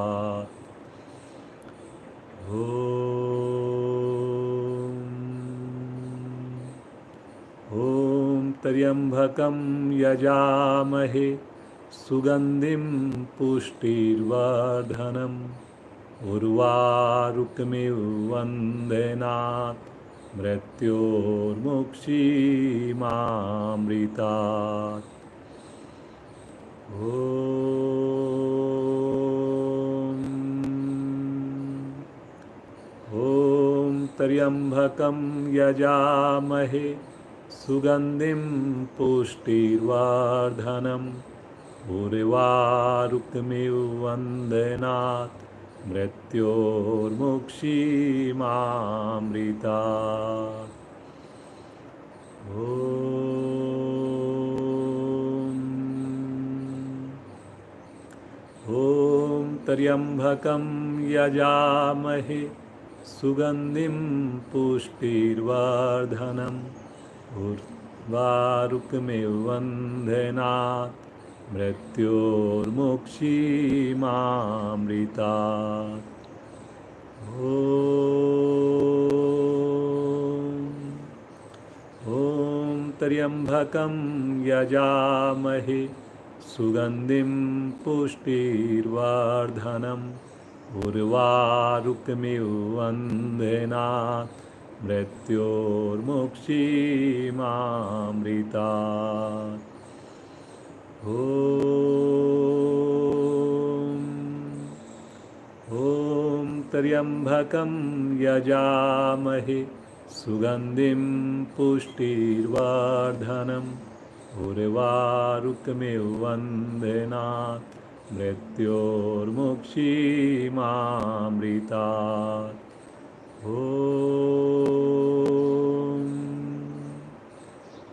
ओम त्र्यंबकं यजामहे सुगंधिं पुष्टिवर्धनम् उर्वारुकमिव वंदेना मृत्योर्मुक्षीयमामृता। ओम त्र्यंबकं यजामहे सुगंधिं पुष्टिवर्धनम् उर्वारुकमिव वंदेना मृत्योर्मुक्षीयमामृता। ओम त्र्यंबकं यजामहे सुगंधिं पुष्टिवर्धनम् उर्वारुकमिव वंदेना मृत्योर्मुक्षीयमामृता। ओम त्र्यंबकं यजामहे सुगंधिं पुष्टिवर्धनम् उर्वारुकमिव वंदेना मृत्योर्मुक्षीयमामृता। ओम त्र्यंबकं यजामहे सुगंधिं पुष्टिवर्धनम् उर्वारुकमिव वंदेना मृत्योर्मुक्षीयमामृता।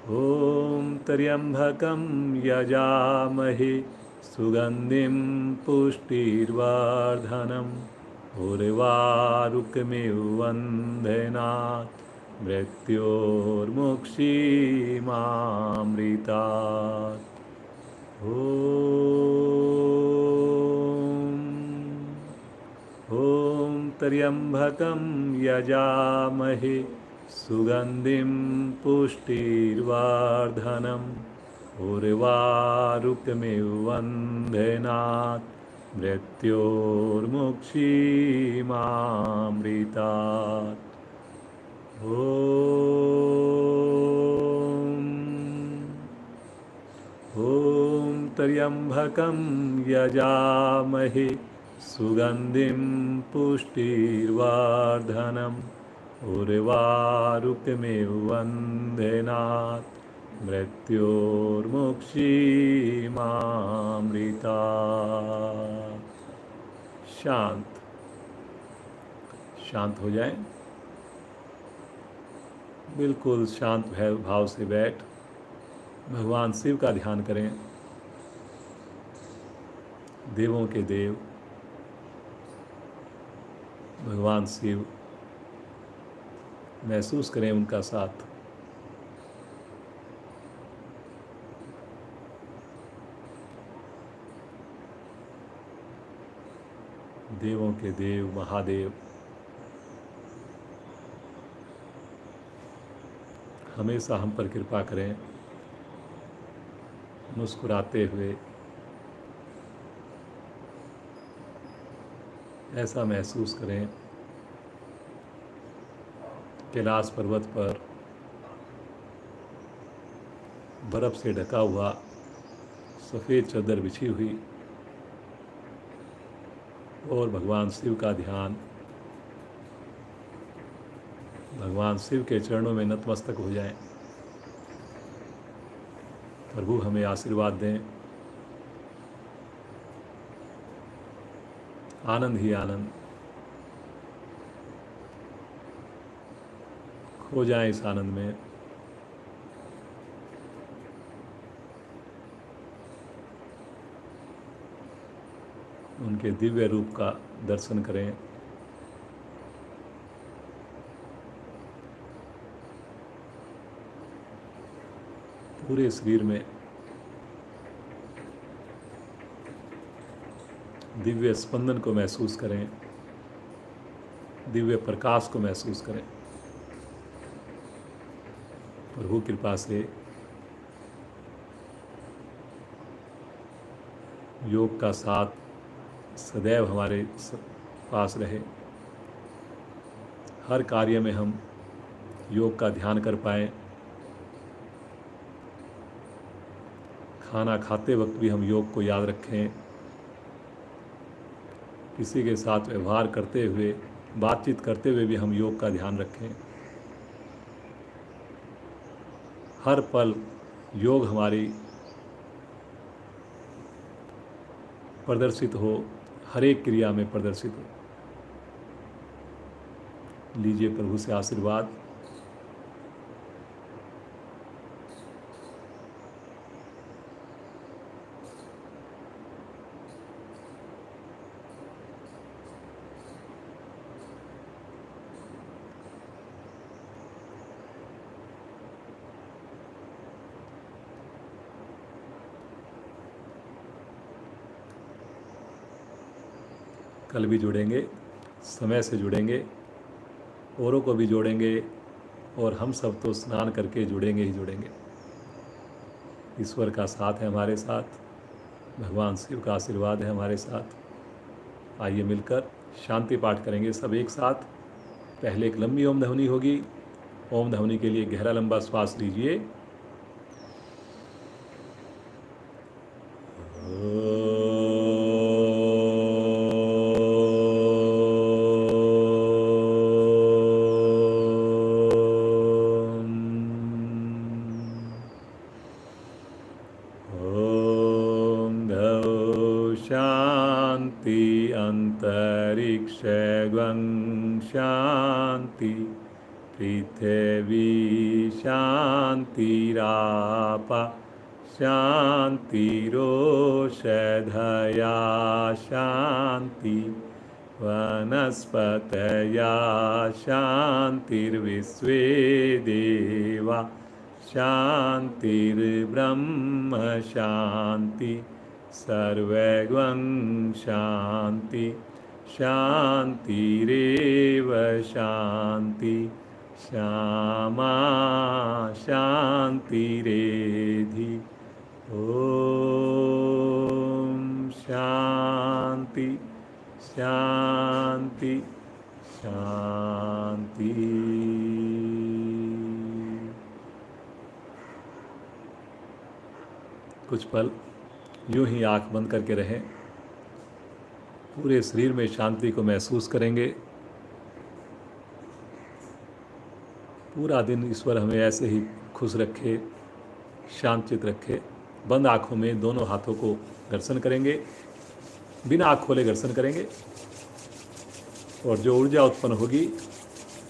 ओम त्र्यंबकं यजामहे सुगंधिं पुष्टिवर्धनम् उर्वारुकमिव वंदेना मृत्योर्मुक्षीयमामृता। ओम त्र्यंबकं यजामहे सुगंधिं पुष्टिवर्धनम् उर्वारुकमिव वंदेना मृत्योर्मुक्षीमामृतात्। ॐ त्र्यम्बकं यजामहे सुगन्धिं पुष्टिर्वर्धनम् उर्वारुकमिव वन्देनात् मृत्योर्मुक्षीमामृतात्। शांत शांत हो जाएं, बिल्कुल शांत भाव से बैठ भगवान शिव का ध्यान करें। देवों के देव भगवान शिव, महसूस करें उनका साथ। देवों के देव महादेव हमेशा हम पर कृपा करें। मुस्कुराते हुए ऐसा महसूस करें कैलाश पर्वत पर बर्फ से ढका हुआ सफ़ेद चादर बिछी हुई और भगवान शिव का ध्यान, भगवान शिव के चरणों में नतमस्तक हो जाएं। प्रभु हमें आशीर्वाद दें। आनंद ही आनंद, खो जाएं इस आनंद में। उनके दिव्य रूप का दर्शन करें। पूरे शरीर में दिव्य स्पंदन को महसूस करें, दिव्य प्रकाश को महसूस करें। प्रभु कृपा से योग का साथ सदैव हमारे पास रहे। हर कार्य में हम योग का ध्यान कर पाएं। खाना खाते वक्त भी हम योग को याद रखें। किसी के साथ व्यवहार करते हुए, बातचीत करते हुए भी हम योग का ध्यान रखें। हर पल योग हमारी प्रदर्शित हो, हर एक क्रिया में प्रदर्शित हो। लीजिए प्रभु से आशीर्वाद। कल भी जुड़ेंगे, समय से जुड़ेंगे, औरों को भी जोड़ेंगे और हम सब तो स्नान करके जुड़ेंगे ही जुड़ेंगे। ईश्वर का साथ है हमारे साथ, भगवान शिव का आशीर्वाद है हमारे साथ। आइए मिलकर शांति पाठ करेंगे सब एक साथ। पहले एक लंबी ओम ध्वनि होगी। ओम ध्वनि के लिए गहरा लंबा श्वास लीजिए। शांति अंतरिक्षं शांति पृथिवी शांतिराप शांतिरोषधया शांति वनस्पतया शांतिर्विश्वे देवा शांतिर्ब्रह्म शांति सर्वगं शांति शांतिरेव शांति श्यामा शांतिरेधि। ओम शांति। शांति शांति। कुछ पल यूं ही आंख बंद करके रहें, पूरे शरीर में शांति को महसूस करेंगे। पूरा दिन ईश्वर हमें ऐसे ही खुश रखे, शांतचित रखे। बंद आँखों में दोनों हाथों को घर्षण करेंगे, बिना आँख खोले घर्षण करेंगे, और जो ऊर्जा उत्पन्न होगी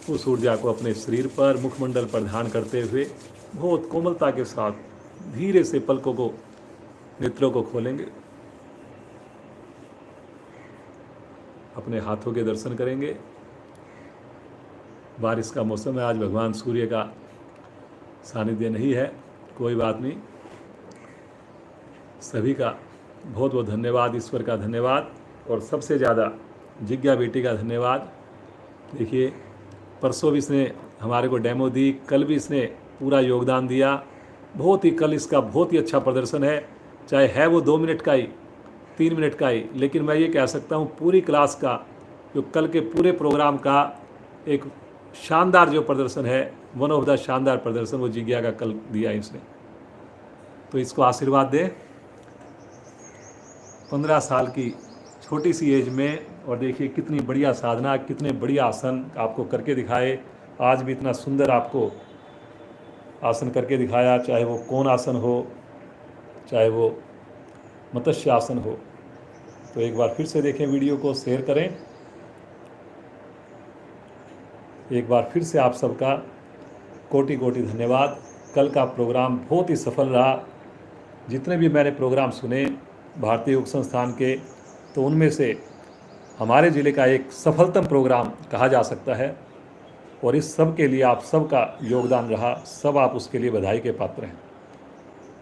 उस ऊर्जा को अपने शरीर पर, मुखमंडल पर ध्यान करते हुए बहुत कोमलता के साथ धीरे से पलकों को, नेत्रों को खोलेंगे। अपने हाथों के दर्शन करेंगे। बारिश का मौसम है, आज भगवान सूर्य का सानिध्य नहीं है, कोई बात नहीं। सभी का बहुत बहुत धन्यवाद, ईश्वर का धन्यवाद, और सबसे ज़्यादा जिज्ञा बेटी का धन्यवाद। देखिए, परसों भी इसने हमारे को डेमो दी, कल भी इसने पूरा योगदान दिया। बहुत ही कल इसका बहुत ही अच्छा प्रदर्शन है, चाहे है वो 2 मिनट का ही, 3 मिनट का ही, लेकिन मैं ये कह सकता हूँ पूरी क्लास का, जो कल के पूरे प्रोग्राम का एक शानदार जो प्रदर्शन है, वन ऑफ द शानदार प्रदर्शन वो जिज्ञा का कल दिया इसने। तो इसको आशीर्वाद दें। 15 साल की छोटी सी एज में, और देखिए कितनी बढ़िया साधना, कितने बढ़िया आसन आपको करके दिखाए। आज भी इतना सुंदर आपको आसन करके दिखाया, चाहे वो कोण आसन हो, चाहे वो मत्स्य आसन हो। तो एक बार फिर से देखें वीडियो को, शेयर करें। एक बार फिर से आप सबका कोटि कोटि धन्यवाद। कल का प्रोग्राम बहुत ही सफल रहा। जितने भी मैंने प्रोग्राम सुने भारतीय योग संस्थान के, तो उनमें से हमारे ज़िले का एक सफलतम प्रोग्राम कहा जा सकता है, और इस सब के लिए आप सबका योगदान रहा। सब आप उसके लिए बधाई के पात्र हैं।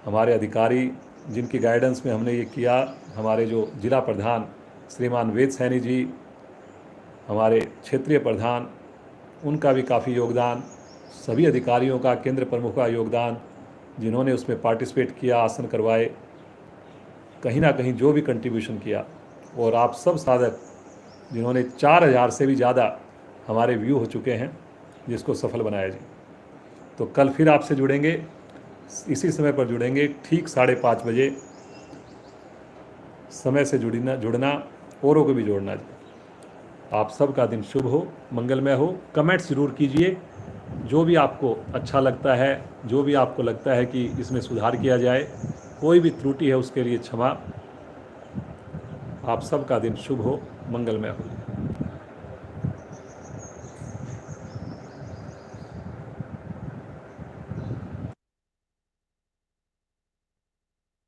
हमारे अधिकारी जिनकी गाइडेंस में हमने ये किया, हमारे जो जिला प्रधान श्रीमान वेद सैनी जी, हमारे क्षेत्रीय प्रधान, उनका भी काफ़ी योगदान, सभी अधिकारियों का, केंद्र प्रमुख का योगदान, जिन्होंने उसमें पार्टिसिपेट किया, आसन करवाए, कहीं ना कहीं जो भी कंट्रीब्यूशन किया, और आप सब साधक जिन्होंने 4000 से भी ज़्यादा हमारे व्यू हो चुके हैं, जिसको सफल बनाया जी। तो कल फिर आपसे जुड़ेंगे, इसी समय पर जुड़ेंगे, ठीक 5:30 बजे। समय से जुड़ना, औरों को भी जोड़ना जी। आप सबका दिन शुभ हो, मंगलमय हो। कमेंट्स ज़रूर कीजिए, जो भी आपको अच्छा लगता है, जो भी आपको लगता है कि इसमें सुधार किया जाए, कोई भी त्रुटि है उसके लिए क्षमा। आप सबका दिन शुभ हो, मंगलमय हो।